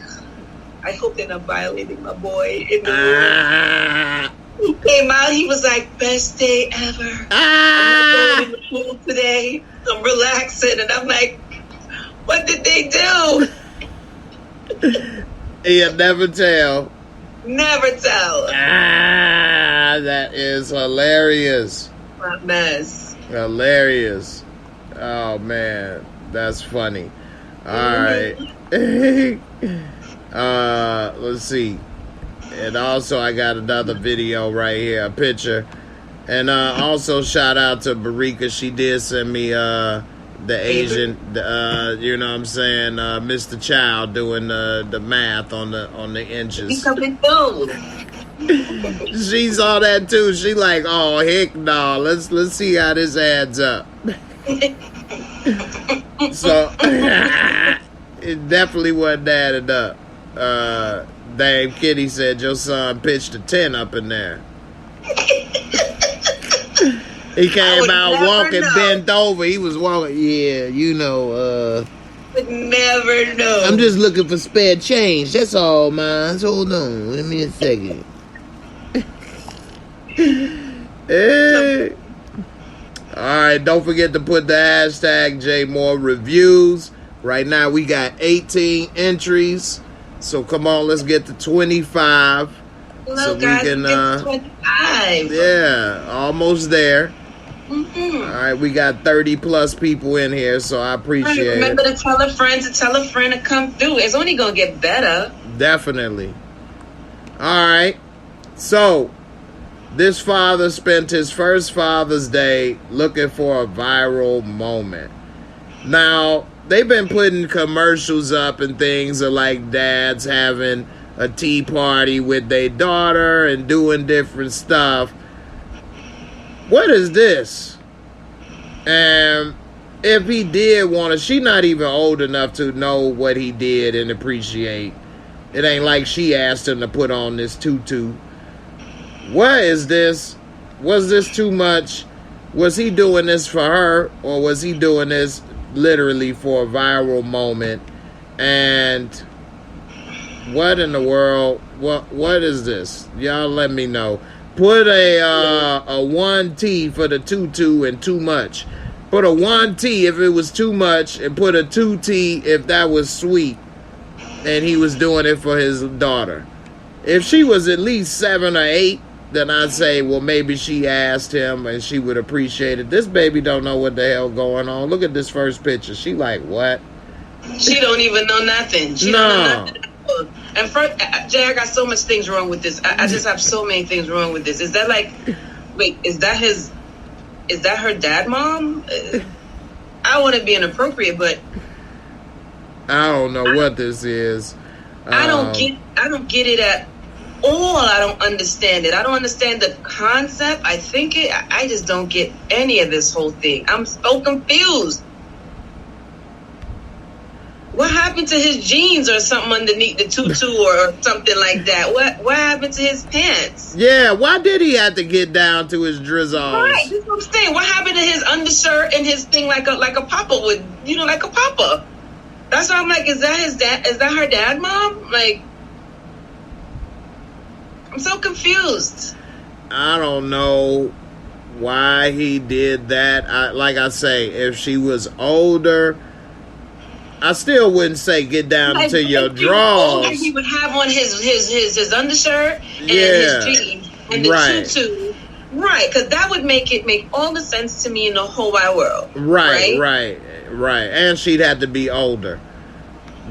I hope they're not violating my boy in the room. He came out, he was like, best day ever. I'm going in the pool today. I'm relaxing, and I'm like, what did they do? He'll never tell. Never tell. That is hilarious. What a mess. Hilarious. Oh man, that's funny. All right. Let's see. And also I got another video right here, a picture. And also shout out to Barika. She did send me the Asian, you know what I'm saying, Mr. Child doing the math on the inches. He's coming through. She saw that too. She like, oh heck no, let's see how this adds up. So it definitely wasn't added up. Dame Kitty said your son pitched a 10 up in there. He came out walking bent over. He was walking. Yeah, you know. Would never know. I'm just looking for spare change. That's all, man. Hold on. Give me a second. Hey. All right. Don't forget to put the hashtag JMoreReviews. Right now we got 18 entries. So come on, let's get to 25. Hello, so guys, we can. get to 25. Yeah, almost there. Mm-hmm. All right, we got 30 plus people in here, so I appreciate it. Remember to tell a friend to come through. It's only gonna get better. Definitely. All right. So, this father spent his first Father's Day looking for a viral moment. Now, they've been putting commercials up and things of like dads having a tea party with their daughter and doing different stuff. What is this? And if he did want to, she not even old enough to know what he did and appreciate. It ain't like she asked him to put on this tutu. What is this? Was this too much? Was he doing this for her, or was he doing this literally for a viral moment? And what in the world? What is this? Y'all let me know. Put a 1T for the tutu and too much. Put a 1T if it was too much, and put a 2T if that was sweet and he was doing it for his daughter. If she was at least 7 or 8, then I'd say, well, maybe she asked him and she would appreciate it. This baby don't know what the hell going on. Look at this first picture. She like, what? She don't even know nothing. She don't know nothing. And first, Jay, I got so much things wrong with this. I just have so many things wrong with this. Is that like, wait, is that her dad, mom? I want to be inappropriate, but I don't know what this is. I don't get it at all. I don't understand it. I don't understand the concept. I just don't get any of this whole thing. I'm so confused. What happened to his jeans or something underneath the tutu or something like that? What happened to his pants? Yeah, why did he have to get down to his drizzles? Right, that's what I'm saying. What happened to his undershirt and his thing like a papa would, like a papa? That's why I'm like, is that his dad? Is that her dad, mom? Like, I'm so confused. I don't know why he did that. Like I say, if she was older, I still wouldn't say get down to your drawers. He would have on his undershirt and his jeans and the tutu. Right, because that would make all the sense to me in the whole wide world. Right. And she'd have to be older.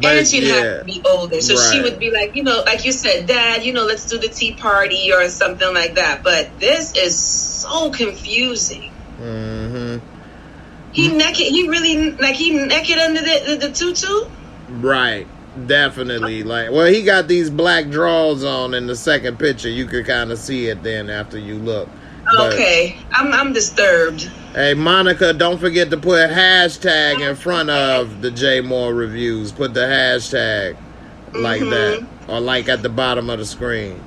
But, and she'd have to be older. So she Right. would be like, like you said, Dad, let's do the tea party or something like that. But this is so confusing. Mm-hmm. He naked. He really he naked under the tutu. Right. Definitely. He got these black drawers on in the second picture. You could kind of see it then after you look. But, Okay, I'm disturbed. hey, Monica, don't forget to put hashtag in front of the J Moore reviews. Put the hashtag like that, or like at the bottom of the screen.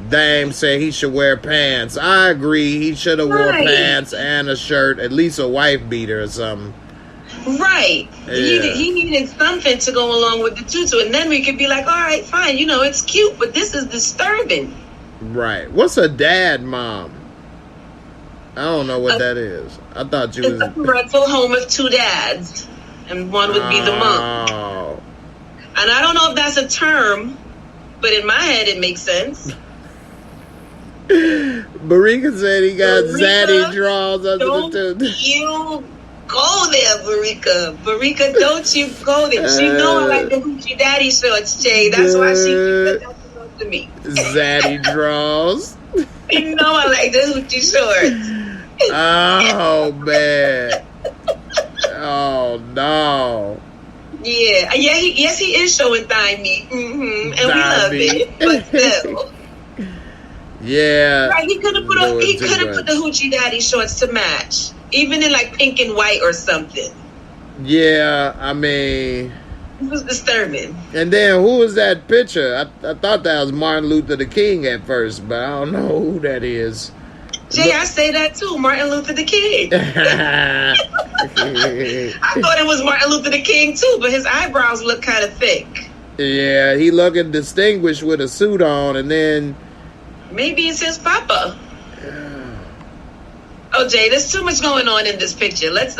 Dame said he should wear pants. I agree. He should have wore Right. pants and a shirt, at least a wife beater or something. Right. Yeah. He needed something to go along with the tutu, and then we could be like, all right, fine, it's cute, but this is disturbing. Right. What's a dad mom? I don't know what that is. I thought you It's was. a parental home of two dads, and one would be the mom. Oh. And I don't know if that's a term, but in my head it makes sense. Barika said he got Barika, zaddy draws under Don't the tooth. you go there, Barika. Barika, don't you go there. She know I like the hoochie daddy shorts, Jay. That's why she said that to me. Zaddy draws. You know I like the hoochie shorts. Oh man. Oh no. Yeah. Yes, he is showing thigh meat. And we love Thigh meat. it. But still. Yeah. Right, he could have put Doing too put the hoochie daddy shorts to match. Even in pink and white or something. Yeah, I mean. It was disturbing. And then who was that picture? I thought that was Martin Luther the King at first, but I don't know who that is. Jay, I say that too. Martin Luther the King. I thought it was Martin Luther the King too, but his eyebrows look kind of thick. Yeah, he looking distinguished with a suit on, and then Maybe it's his papa. Oh, Jay, there's too much going on in this picture. Let's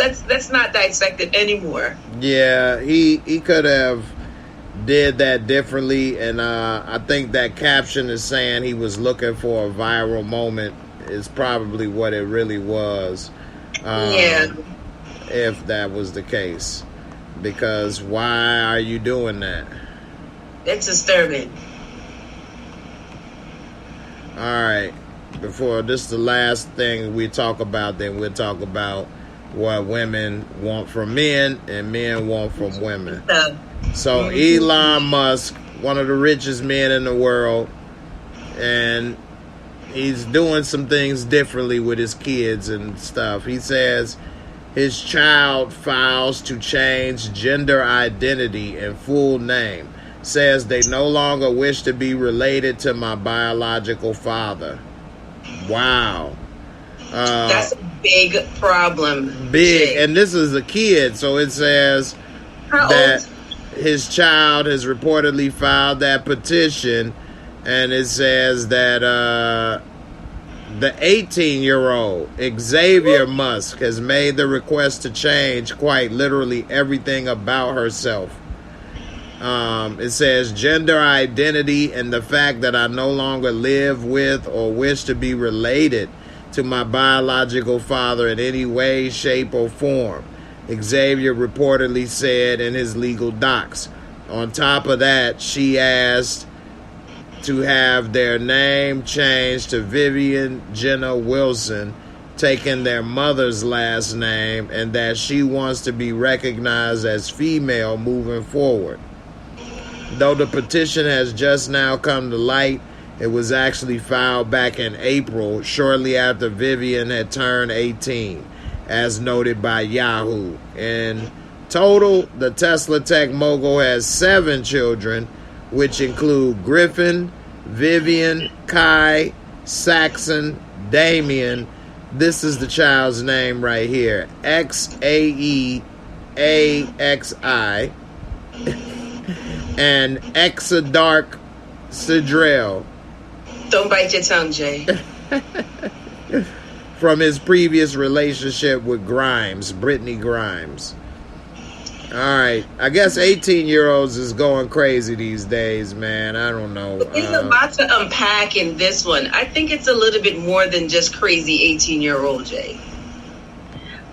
not dissect it anymore. yeah, he could have did that differently, and I think that caption is saying he was looking for a viral moment is probably what it really was. Yeah. If that was the case, because why are you doing that? It's disturbing. All right. Before this is the last thing we talk about, then we'll talk about what women want from men and men want from women. So Elon Musk, one of the richest men in the world, and he's doing some things differently with his kids and stuff. He says his child files to change gender identity and full name. Says they no longer wish to be related to my biological father. Wow. That's a big problem. Big. Jay. And this is a kid, so it says How that old? his child has reportedly filed that petition, and it says that the 18-year-old Xavier Musk has made the request to change quite literally everything about herself. It says gender identity and the fact that I no longer live with or wish to be related to my biological father in any way, shape, or form, Xavier reportedly said in his legal docs. On top of that, she asked to have their name changed to Vivian Jenna Wilson, taking their mother's last name, and that she wants to be recognized as female moving forward. Though the petition has just now come to light, it was actually filed back in April, shortly after Vivian had turned 18, as noted by Yahoo. In total, the Tesla tech mogul has 7 children, which include Griffin, Vivian, Kai, Saxon, Damien. This is the child's name right here, Xaeaxi, and Exadark Sidrell. Don't bite your tongue, Jay. From his previous relationship with Grimes, Brittany Grimes. All right. I guess 18-year-olds is going crazy these days, man. I don't know. There's a lot to unpack in this one. I think it's a little bit more than just crazy 18-year-old, Jay.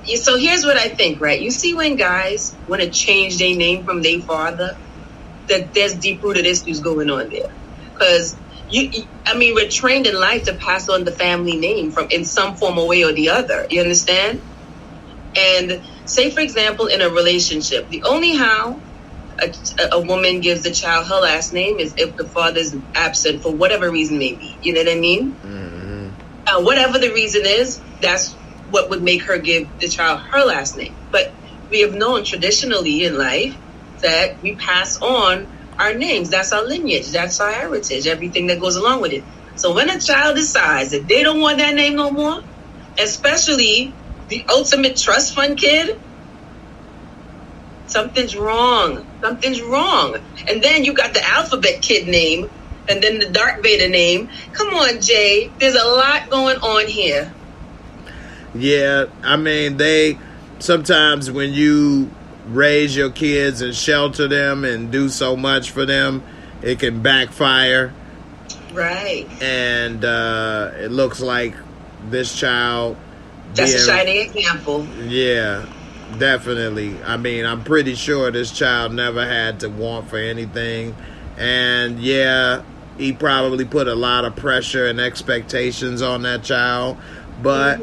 So here's what I think, right? You see when guys want to change their name from their father, that there's deep-rooted issues going on there. Because, we're trained in life to pass on the family name in some form or way or the other. You understand? And say, for example, in a relationship, the only how a woman gives the child her last name is if the father's absent for whatever reason may be. You know what I mean? Mm-hmm. Whatever the reason is, that's what would make her give the child her last name. But we have known traditionally in life that we pass on our names. That's our lineage. That's our heritage, everything that goes along with it. So when a child decides that they don't want that name no more, especially the ultimate trust fund kid, something's wrong. Something's wrong. And then you got the alphabet kid name and then the Darth Vader name. Come on, Jay. There's a lot going on here. Yeah, they sometimes when you raise your kids and shelter them and do so much for them, it can backfire. Right. And it looks like this child... That's a shining example. Yeah, definitely. I'm pretty sure this child never had to want for anything. And yeah, he probably put a lot of pressure and expectations on that child. But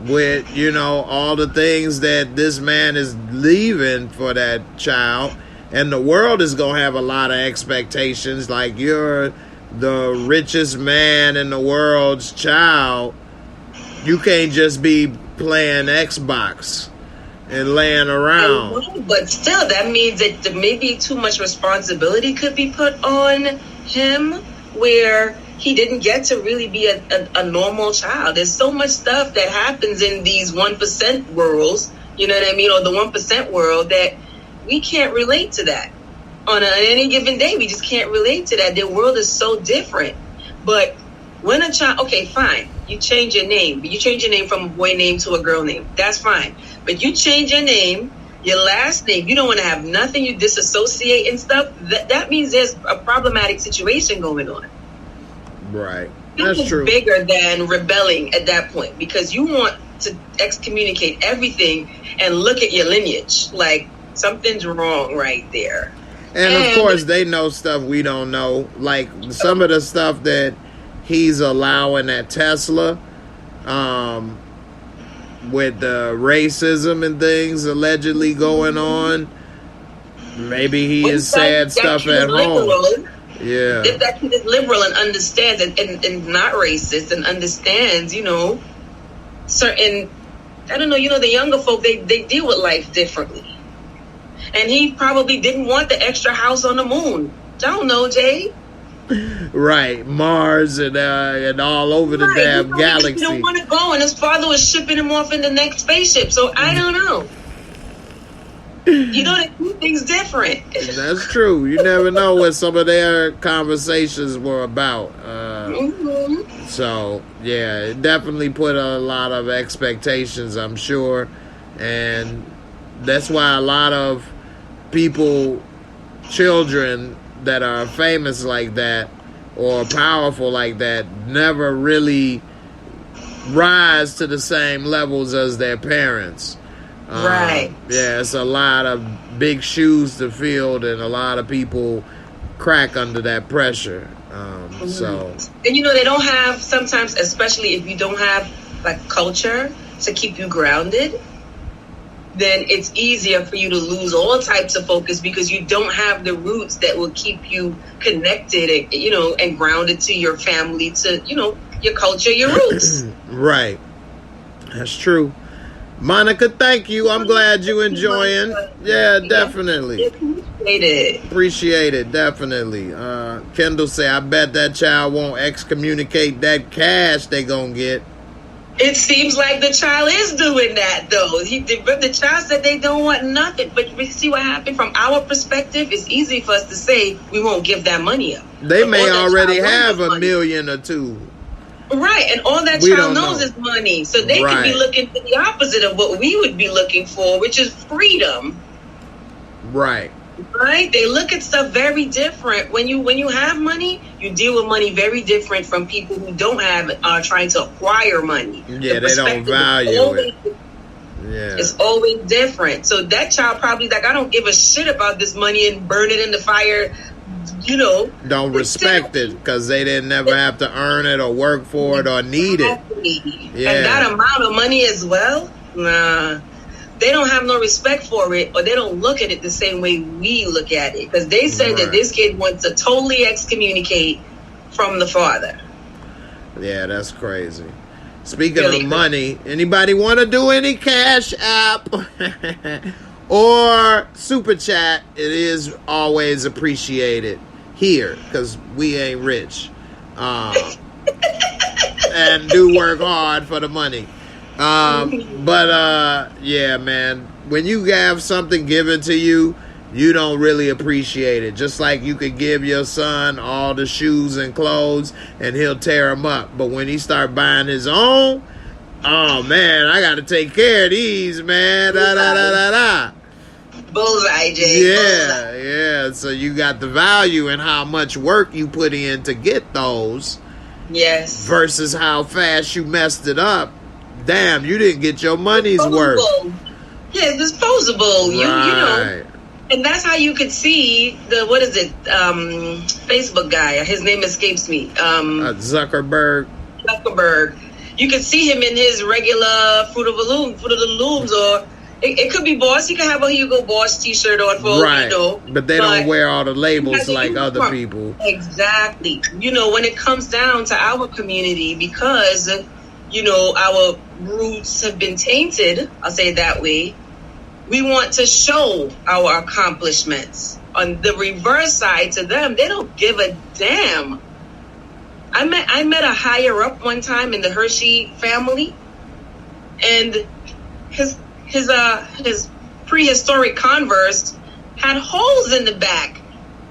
with, all the things that this man is leaving for that child, and the world is going to have a lot of expectations, like you're the richest man in the world's child. You can't just be playing Xbox and laying around. But still, that means that maybe too much responsibility could be put on him, where he didn't get to really be a normal child. There's so much stuff that happens in these 1% worlds, you know what I mean, or the 1% world, that we can't relate to that. On any given day, we just can't relate to that. Their world is so different. But when a child, okay, fine, you change your name. But you change your name from a boy name to a girl name. That's fine. But you change your name, your last name, you don't want to have nothing, you disassociate and stuff. That means there's a problematic situation going on. Right. That's true. Bigger than rebelling at that point, because you want to excommunicate everything and look at your lineage. Like, something's wrong right there. And of course, they know stuff we don't know. Like some of the stuff that he's allowing at Tesla, with the racism and things allegedly going on. Maybe he is saying stuff at home. Yeah. If that kid is liberal and understands and not racist and understands, certain, I don't know, the younger folk, they deal with life differently. And he probably didn't want the extra house on the moon. I don't know, Jay. Right, Mars and all over the damn galaxy. He don't want to go, and his father was shipping him off in the next spaceship. So I don't know. They do things different. That's true. You never know what some of their conversations were about. So yeah, it definitely put a lot of expectations, I'm sure, and that's why a lot of people, children that are famous like that or powerful like that, never really rise to the same levels as their parents. Right. Yeah, it's a lot of big shoes to fill, and a lot of people crack under that pressure. So, and they don't have, sometimes, especially if you don't have like culture to keep you grounded, then it's easier for you to lose all types of focus, because you don't have the roots that will keep you connected and, and grounded to your family, to, your culture, your roots. Right. That's true. Monica, thank you. I'm glad you enjoying. Yeah, definitely. Appreciate it, definitely. Kendall say, I bet that child won't excommunicate that cash they gonna get. It seems like the child is doing that, though. The child said they don't want nothing. But we see what happened from our perspective. It's easy for us to say we won't give that money up. They may already have $1 million or $2 million. Right, and all that child knows is money. So they could be looking for the opposite of what we would be looking for, which is freedom. Right. Right? They look at stuff very different. When you have money, you deal with money very different from people who don't have it, are trying to acquire money. Yeah, they don't value it. Yeah. It's always different. So that child probably like, I don't give a shit about this money and burn it in the fire, you know. Don't respect it because they didn't never have to earn it or work for it or need it. Yeah. And that amount of money as well, nah. They don't have no respect for it, or they don't look at it the same way we look at it. Because they said that this kid wants to totally excommunicate from the father. Yeah, that's crazy. Speaking of money, anybody want to do any Cash App or Super Chat? It is always appreciated here because we ain't rich. And do work hard for the money. Yeah, man, when you have something given to you, you don't really appreciate it. Just like you could give your son all the shoes and clothes and he'll tear them up. But when he start buying his own, oh man, I got to take care of these, man. Bullseye, Jay. Yeah, Bullseye. yeah. So you got the value in how much work you put in to get those. Yes. Versus how fast you messed it up. Damn, you didn't get your money's worth. Yeah, disposable. Right. You know. And that's how you could see the, what is it, Facebook guy. His name escapes me. Zuckerberg. You could see him in his regular Fruit of the Looms, or it could be Boss. He could have a Hugo Boss t-shirt on for, right. You know. But they don't wear all the labels like other people. Exactly. You know, when it comes down to our community, because, you know, our roots have been tainted, I'll say it that way, we want to show our accomplishments. On the reverse side to them, they don't give a damn. I met a higher up one time in the Hershey family, and his prehistoric Converse had holes in the back.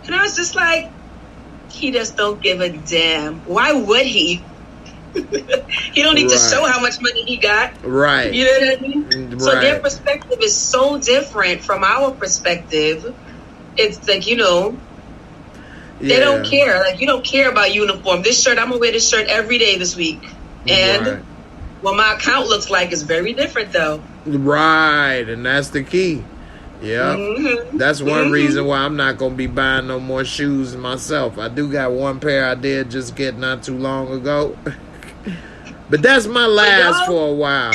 And I was just like, he just don't give a damn. Why would he? He don't need to show how much money he got. Right. You know what I mean? Right. So their perspective is so different from our perspective. It's like, you know, they don't care. Like, you don't care about uniform. This shirt, I'm going to wear this shirt every day this week. And what my account looks like is very different, though. Right. And that's the key. Yeah. Mm-hmm. That's one reason why I'm not going to be buying no more shoes myself. I do got one pair I did just get not too long ago. But that's my last for a while.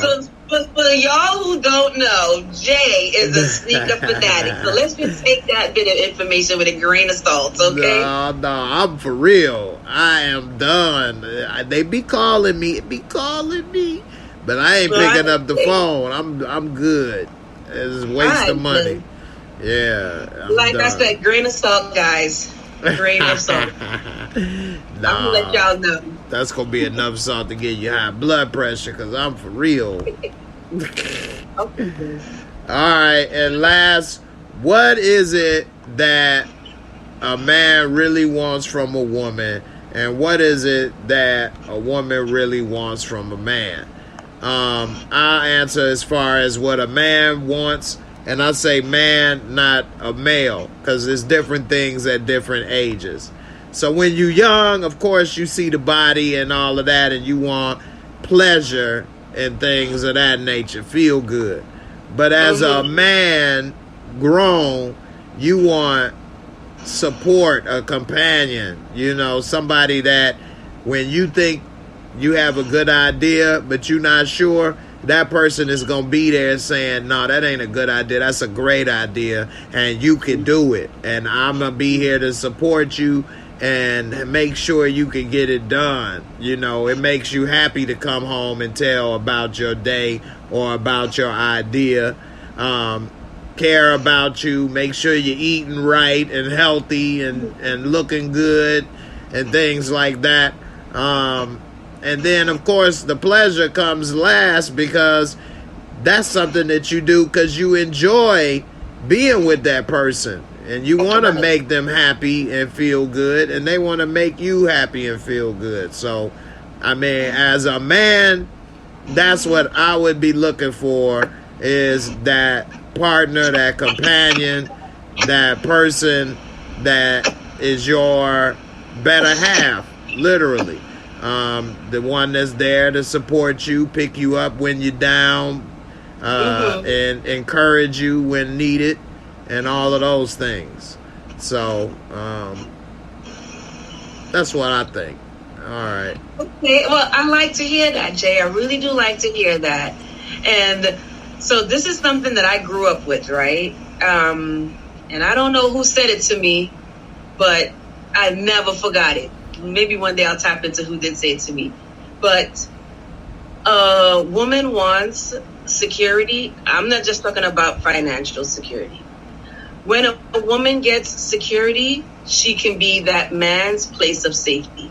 But for y'all who don't know, Jay is a sneaker fanatic. So let's just take that bit of information with a grain of salt, okay? No, I'm for real. I am done. They be calling me, but I ain't picking up the phone. I'm good. It's a waste of money. Yeah. Like done. I said, grain of salt, guys. Grain of salt. I'm gonna let y'all know. That's gonna be enough salt to get you high blood pressure, because I'm for real. Okay. Alright, and last, what is it that a man really wants from a woman, and what is it that a woman really wants from a man? I'll answer as far as what a man wants, and I say man, not a male, because there's different things at different ages. So when you're young, of course, you see the body and all of that, and you want pleasure and things of that nature, feel good. But as a man grown, you want support, a companion, you know, somebody that when you think you have a good idea, but you're not sure, that person is going to be there saying, no, that ain't a good idea. That's a great idea, and you can do it. And I'm going to be here to support you and make sure you can get it done. You know, it makes you happy to come home and tell about your day or about your idea. Care about you, make sure you're eating right and healthy and looking good and things like that. And then, of course, the pleasure comes last, because that's something that you do because you enjoy being with that person. And you want to make them happy and feel good, and they want to make you happy and feel good. So, I mean, as a man, that's what I would be looking for, is that partner, that companion, that person that is your better half, literally. The one that's there to support you, pick you up when you're down, and encourage you when needed, and all of those things. So that's what I think. All right. Okay. Well, I like to hear that, Jay. I really do like to hear that. And so this is something that I grew up with, right? And I don't know who said it to me, but I never forgot it. Maybe one day I'll tap into who did say it to me. But a woman wants security. I'm not just talking about financial security. When a woman gets security, she can be that man's place of safety.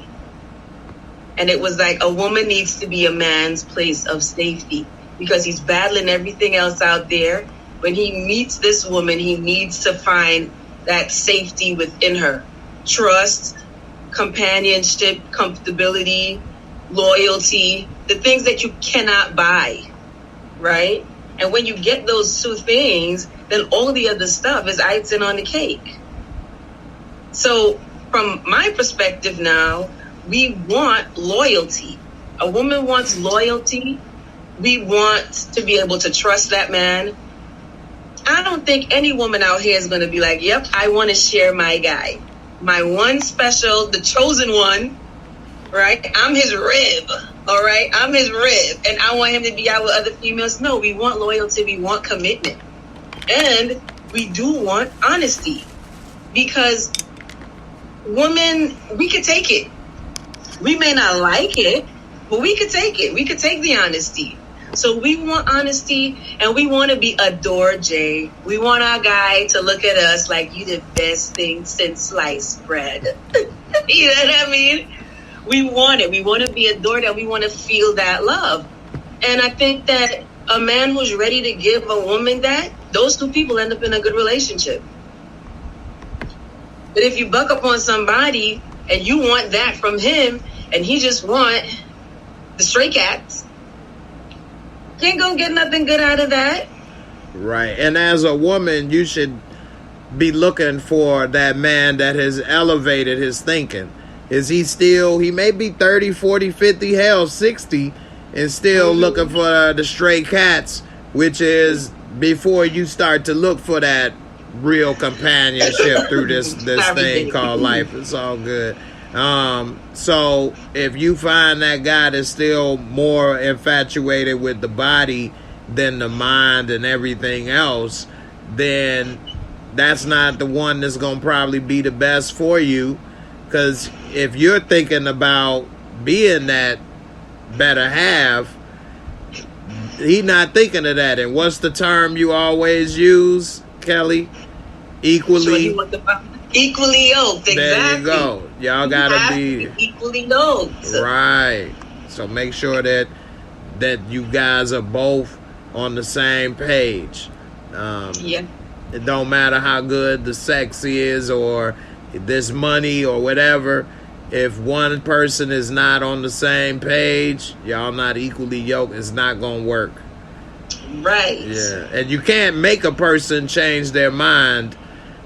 And it was like a woman needs to be a man's place of safety because he's battling everything else out there. When he meets this woman, he needs to find that safety within her. Trust, companionship, comfortability, loyalty, the things that you cannot buy, right? And when you get those two things, then all the other stuff is icing on the cake. So from my perspective now, we want loyalty. A woman wants loyalty. We want to be able to trust that man. I don't think any woman out here is going to be like, yep, I want to share my guy. My one special, the chosen one, right? I'm his rib, all right? I'm his rib, and I want him to be out with other females. No, we want loyalty. We want commitment. And we do want honesty. Because women, we could take it. We may not like it, but we could take it. We could take the honesty. So we want honesty, and we want to be adored, Jay. We want our guy to look at us like you the best thing since sliced bread. You know what I mean? We want it. We want to be adored, and we want to feel that love. And I think that a man who's ready to give a woman that, those two people end up in a good relationship. But if you buck up on somebody and you want that from him, and he just want the stray cats, you ain't gonna get nothing good out of that. Right. And as a woman, you should be looking for that man that has elevated his thinking. Is he still, he may be 30, 40, 50, hell, 60, and still looking for the stray cats, which is before you start to look for that real companionship through this thing called life. It's all good. So if you find that guy that's still more infatuated with the body than the mind and everything else, then that's not the one that's going to probably be the best for you. Because if you're thinking about being that better half, he's not thinking of that. And what's the term you always use, Kelly? Equally. Equally yoked, exactly. There you go. Y'all gotta be equally yoked. Right. So make sure that you guys are both on the same page. Yeah. It don't matter how good the sex is or this money or whatever. If one person is not on the same page, y'all not equally yoked, it's not gonna work. Right. Yeah. And you can't make a person change their mind.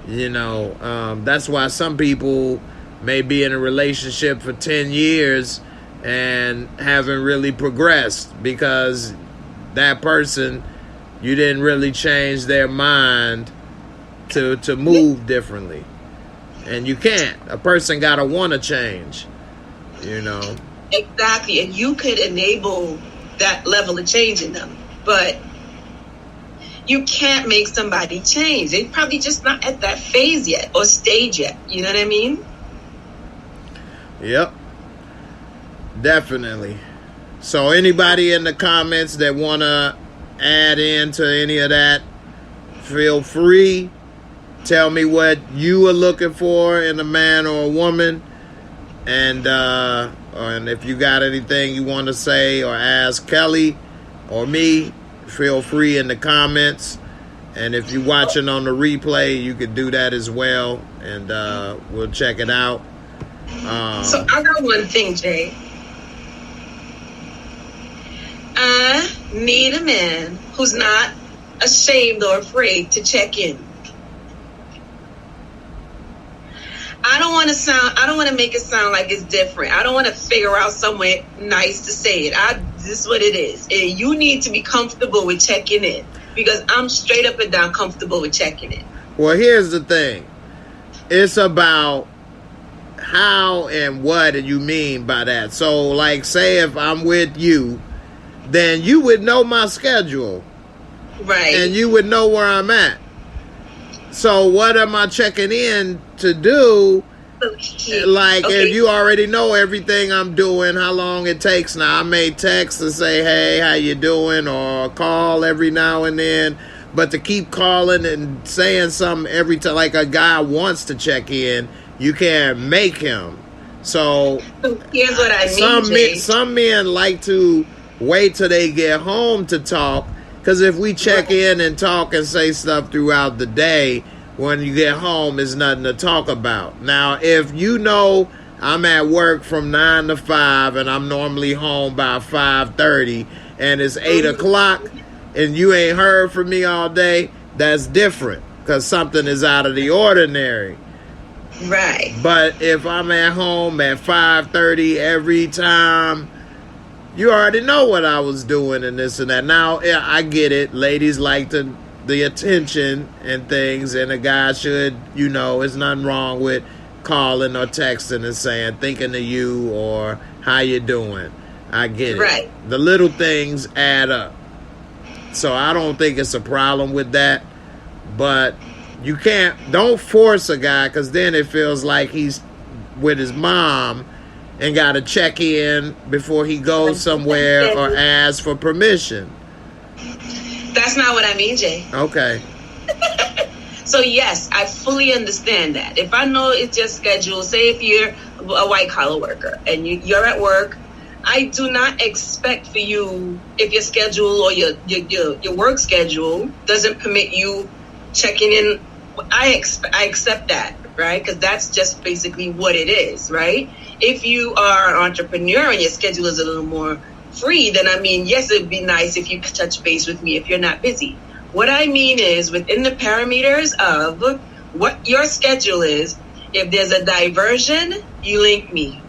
You know, that's why some people may be in a relationship for 10 years and haven't really progressed because that person, you didn't really change their mind to move differently. And you can't. A person got to want to change, you know. Exactly. And you could enable that level of change in them. But you can't make somebody change. They're probably just not at that phase yet or stage yet. You know what I mean? Yep. Definitely. So anybody in the comments that want to add into any of that, feel free. Tell me what you are looking for in a man or a woman. And if you got anything you want to say or ask Kelly or me, feel free in the comments. And if you're watching on the replay, you could do that as well. And we'll check it out. So I got one thing, Jay. I need a man who's not ashamed or afraid to check in. I don't want to make it sound like it's different. I don't want to figure out some way nice to say it. I This is what it is. And you need to be comfortable with checking in, because I'm straight up and down comfortable with checking in. Well, here's the thing. It's about how and what you mean by that. So, like, say if I'm with you, then you would know my schedule. Right. And you would know where I'm at. So what am I checking in to do? Like, okay. if you already know everything I'm doing, how long it takes now. I may text and say, hey, how you doing? Or call every now and then. But to keep calling and saying something every time, like a guy wants to check in, you can't make him. So here's what I mean, some men like to wait till they get home to talk. Because if we check in and talk and say stuff throughout the day, when you get home, there's nothing to talk about. Now, if you know I'm at work from 9 to 5 and I'm normally home by 5:30 and it's 8 o'clock and you ain't heard from me all day, that's different because something is out of the ordinary. Right. But if I'm at home at 5:30 every time, you already know what I was doing and this and that. Now, yeah, I get it. Ladies like the attention and things, and a guy should, there's nothing wrong with calling or texting and saying, thinking of you or how you doing. I get it. Right. The little things add up. So I don't think it's a problem with that. But you don't force a guy, because then it feels like he's with his mom and got to check in before he goes somewhere or ask for permission. That's not what I mean, Jay. Okay. So, yes, I fully understand that. If I know it's your schedule, say if you're a white-collar worker and you're at work, I do not expect for you, if your schedule or your work schedule doesn't permit you checking in, I accept that, right? Because that's just basically what it is, right? If you are an entrepreneur and your schedule is a little more free, then yes, it'd be nice if you could touch base with me if you're not busy. What I mean is, within the parameters of what your schedule is, if there's a diversion, you link me.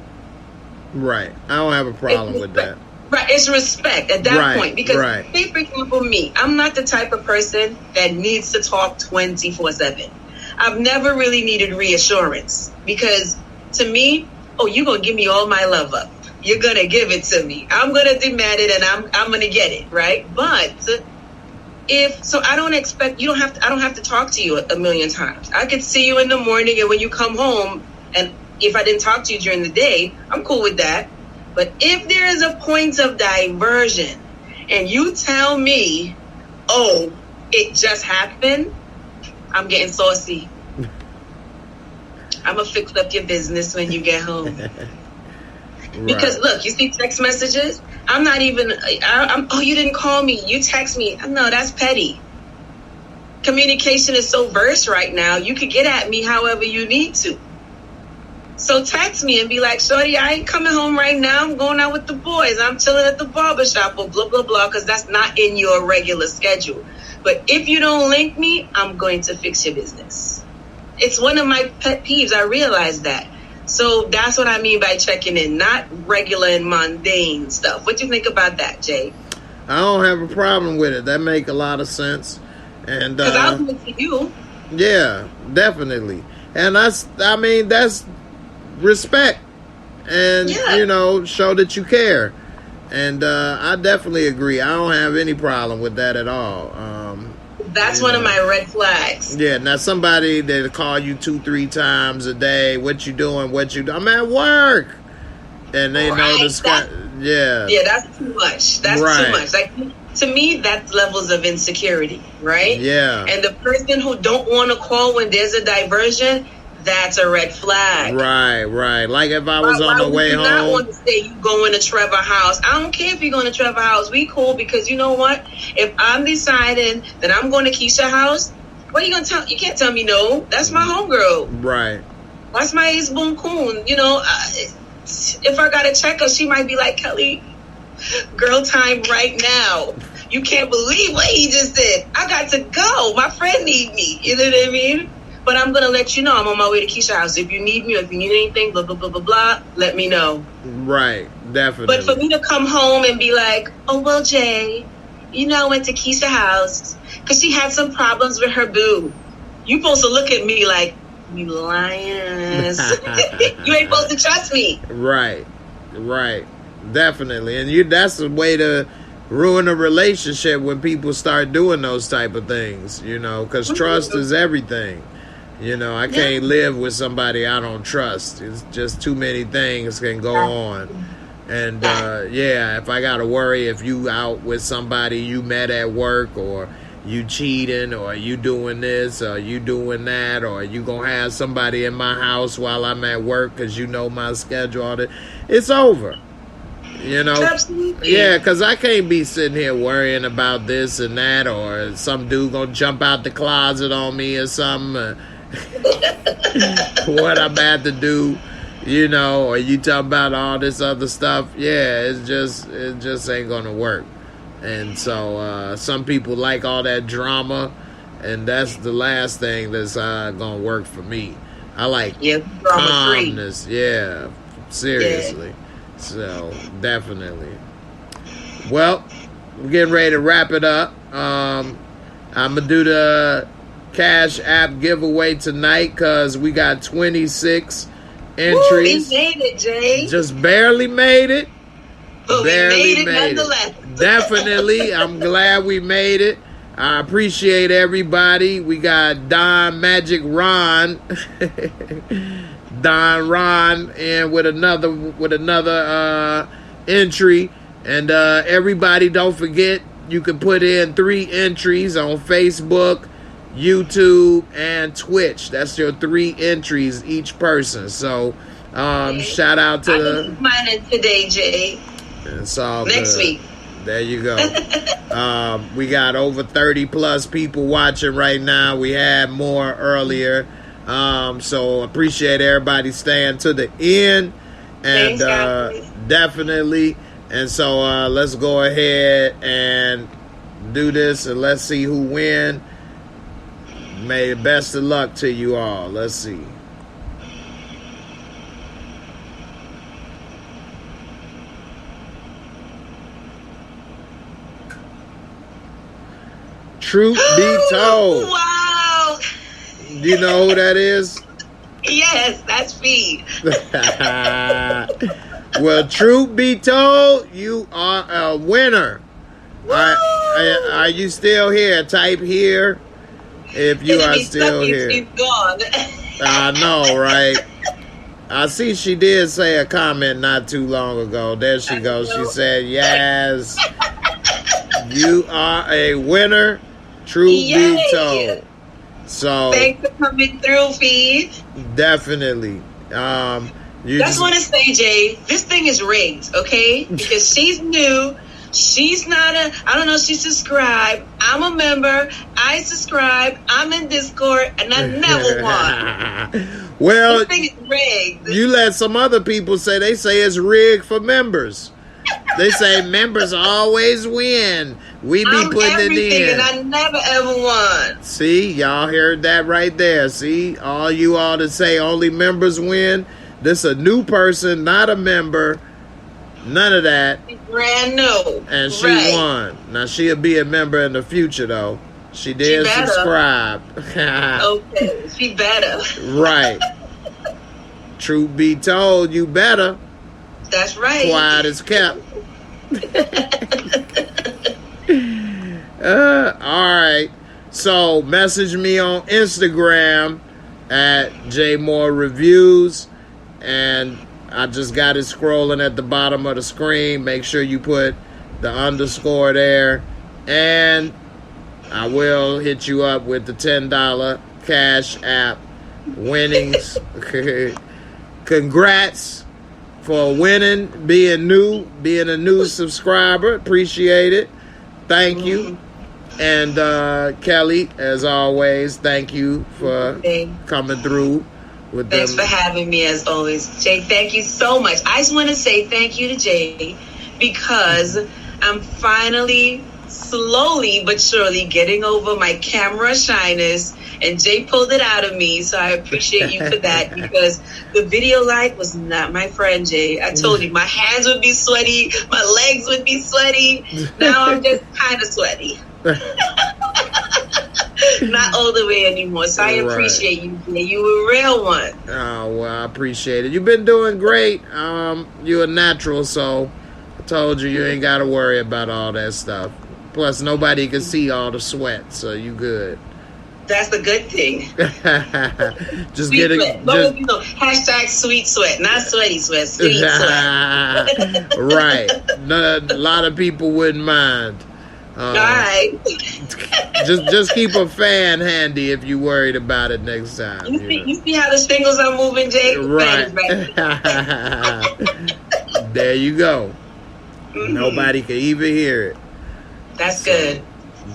Right. I don't have a problem with that. Right. It's respect at that point. Because, say, for example, me, I'm not the type of person that needs to talk 24/7. I've never really needed reassurance, because to me, you're going to give me all my love up. You're going to give it to me. I'm going to demand it, and I'm going to get it, right? But I don't expect, I don't have to talk to you a million times. I could see you in the morning, and when you come home, and if I didn't talk to you during the day, I'm cool with that. But if there is a point of diversion and you tell me, it just happened, I'm getting saucy. I'm going to fix up your business when you get home. Right. Because, look, you see text messages? I'm not even, you didn't call me. You text me. No, that's petty. Communication is so versed right now. You could get at me however you need to. So text me and be like, shorty, I ain't coming home right now. I'm going out with the boys. I'm chilling at the barbershop or blah, blah, blah, because that's not in your regular schedule. But if you don't link me, I'm going to fix your business. It's one of my pet peeves. I realize that. So that's what I mean by checking in, not regular and mundane stuff. What do you think about that, Jay? I don't have a problem with it. That make a lot of sense. And because I'll do it to you. Yeah, definitely. And that's respect. And, show that you care. And I definitely agree. I don't have any problem with that at all. That's one of my red flags. Yeah, now somebody that call you 2-3 times a day, what you doing, I'm at work. And they know the sky. Yeah. Yeah, that's too much. That's too much. Like, to me, that's levels of insecurity, right? Yeah. And the person who don't want to call when there's a diversion, that's a red flag. Right. Like if I was on the way home. I not want to say you going to Trevor House. I don't care if you're going to Trevor House. We cool, because you know what? If I'm deciding that I'm going to Keisha House, what are you going to tell? You can't tell me no. That's my homegirl. Right. That's my Ace Boon Coon. If I got to check her, she might be like, Kelly, girl time right now. You can't believe what he just did. I got to go. My friend need me. You know what I mean? but I'm going to let you know I'm on my way to Keisha's house. If you need me or if you need anything, blah, blah, blah, blah, blah, let me know. Right, definitely. But for me to come home and be like, oh, well, Jay, you know, I went to Keisha's house because she had some problems with her boo. You supposed to look at me like, you lying. You ain't supposed to trust me. Right, definitely. And that's the way to ruin a relationship when people start doing those type of things, you know, because trust is everything. You know, I can't live with somebody I don't trust. It's just too many things can go on. And, if I got to worry if you out with somebody you met at work, or you cheating, or you doing this, or you doing that, or you going to have somebody in my house while I'm at work because you know my schedule, all that, it's over. You know? Absolutely. Yeah, because I can't be sitting here worrying about this and that, or some dude going to jump out the closet on me or something. What I'm about to do, you know, or you talking about all this other stuff. Yeah, it just ain't gonna work. And so some people like all that drama, and that's the last thing that's gonna work for me. I like calmness. Yeah, seriously. Yeah. So definitely. Well, we're getting ready to wrap it up. I'm gonna do the Cash App giveaway tonight because we got 26 entries. We made it, Jay. Just barely made it. But barely we made it nonetheless. Definitely. I'm glad we made it. I appreciate everybody. We got Don Magic Ron. Don Ron and with another entry. And everybody, don't forget, you can put in 3 entries on Facebook, YouTube, and Twitch. That's your 3 entries each person. So shout out to the mine in today, Jay. It's all next good. Week. There you go. We got over 30 plus people watching right now. We had more earlier. So appreciate everybody staying to the end. And Thanks, definitely. And so let's go ahead and do this, and let's see who win. May the best of luck to you all. Let's see. Truth be told. Wow. Do you know who that is? Yes, that's Speed. Well, truth be told, you are a winner. Are you still here? Type here if you are still here. She's gone. I know, right? I see she did say a comment not too long ago. There she goes. She said, yes, you are a winner. Truth be told. So thanks for coming through, Feed. Definitely. Just want to say, Jay, this thing is rigged, okay? Because she's new. She's not I don't know, she subscribed. I'm a member. I subscribe. I'm in Discord, and I never won. Well, this thing is rigged. You let some other people say it's rigged for members. They say members always win. We be putting it in. And I never ever won. See, y'all heard that right there. See, all you all that say only members win. This a new person, not a member. None of that. Brand new. And she won. Now she'll be a member in the future though. She did subscribe. Okay, she better. Right. Truth be told, you better. That's right. Quiet as kept. All right. So message me on Instagram at JMoore Reviews, and I just got it scrolling at the bottom of the screen. Make sure you put the underscore there, and I will hit you up with the $10 Cash App winnings. Congrats for winning, being a new subscriber. Appreciate it. Thank you. And Kelly, as always, thank you for coming through with them. Thanks for having me, as always, Jay. Thank you so much. I just want to say thank you to Jay because I'm finally, slowly but surely, getting over my camera shyness And Jay pulled it out of me, so I appreciate you for that, because the video light was not my friend, Jay. I told you, my hands would be sweaty, my legs would be sweaty. Now I'm just kind of sweaty. Not all the way anymore, so I appreciate you, Jay. You a real one. Oh, well, I appreciate it. You've been doing great. You're a natural, so I told you you ain't got to worry about all that stuff. Plus, nobody can see all the sweat, so you good. That's the good thing. Just Sweet get it. sweat. Hashtag sweet sweat, not sweaty sweat. Sweet sweat. Right. No, a lot of people wouldn't mind. All right. just keep a fan handy if you worried about it next time. You see how the shingles are moving, Jay? Right. There you go. Mm-hmm. Nobody can even hear it. That's good.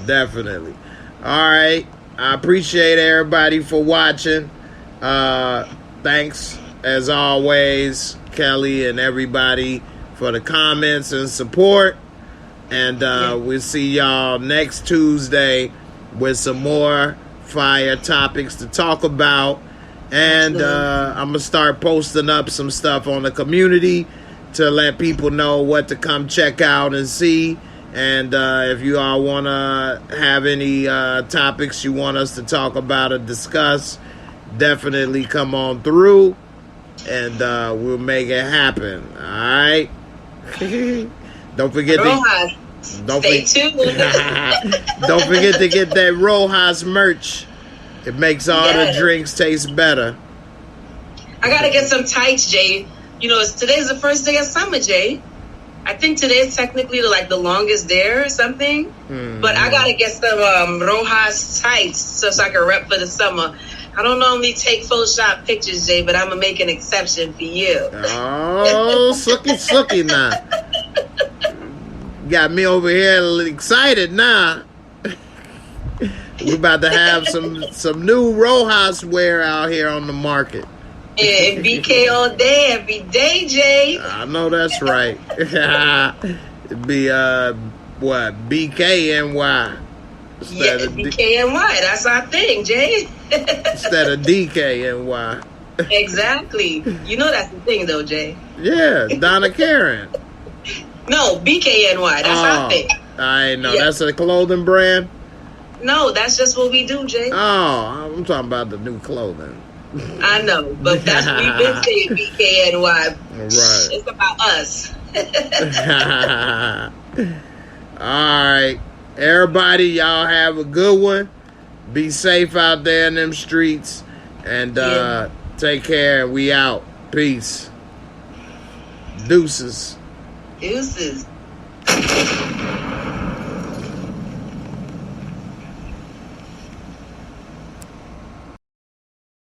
Definitely. All right. I appreciate everybody for watching. Thanks, as always, Kelly and everybody, for the comments and support. And we'll see y'all next Tuesday with some more fire topics to talk about. And I'm going to start posting up some stuff on the community to let people know what to come check out and see. And if you all want to have any topics you want us to talk about or discuss, definitely come on through, and we'll make it happen. All right? Don't forget Stay tuned. Don't forget to get that Rojas merch. It makes all the drinks taste better. I got to get some tights, Jay. You know, today's the first day of summer, Jay. I think today is technically the longest day or something. Mm-hmm. But I got to get some Rojas tights so I can rep for the summer. I don't normally take Photoshop pictures, Jay, but I'm going to make an exception for you. Oh, sucky now. Got me over here excited now. We're about to have some new Rojas wear out here on the market. Yeah, BK all day, every day, Jay. I know that's right. It'd be, BKNY. Yeah, BKNY. That's our thing, Jay. Instead of DKNY. Exactly. You know that's the thing, though, Jay. Yeah, Donna Karen. No, BKNY. That's our thing. I know. Yeah. That's a clothing brand? No, that's just what we do, Jay. Oh, I'm talking about the new clothing. I know, but that's what we've been saying, BKNY. Right. It's about us. All right. Everybody, y'all have a good one. Be safe out there in them streets. And take care. We out. Peace. Deuces. Deuces.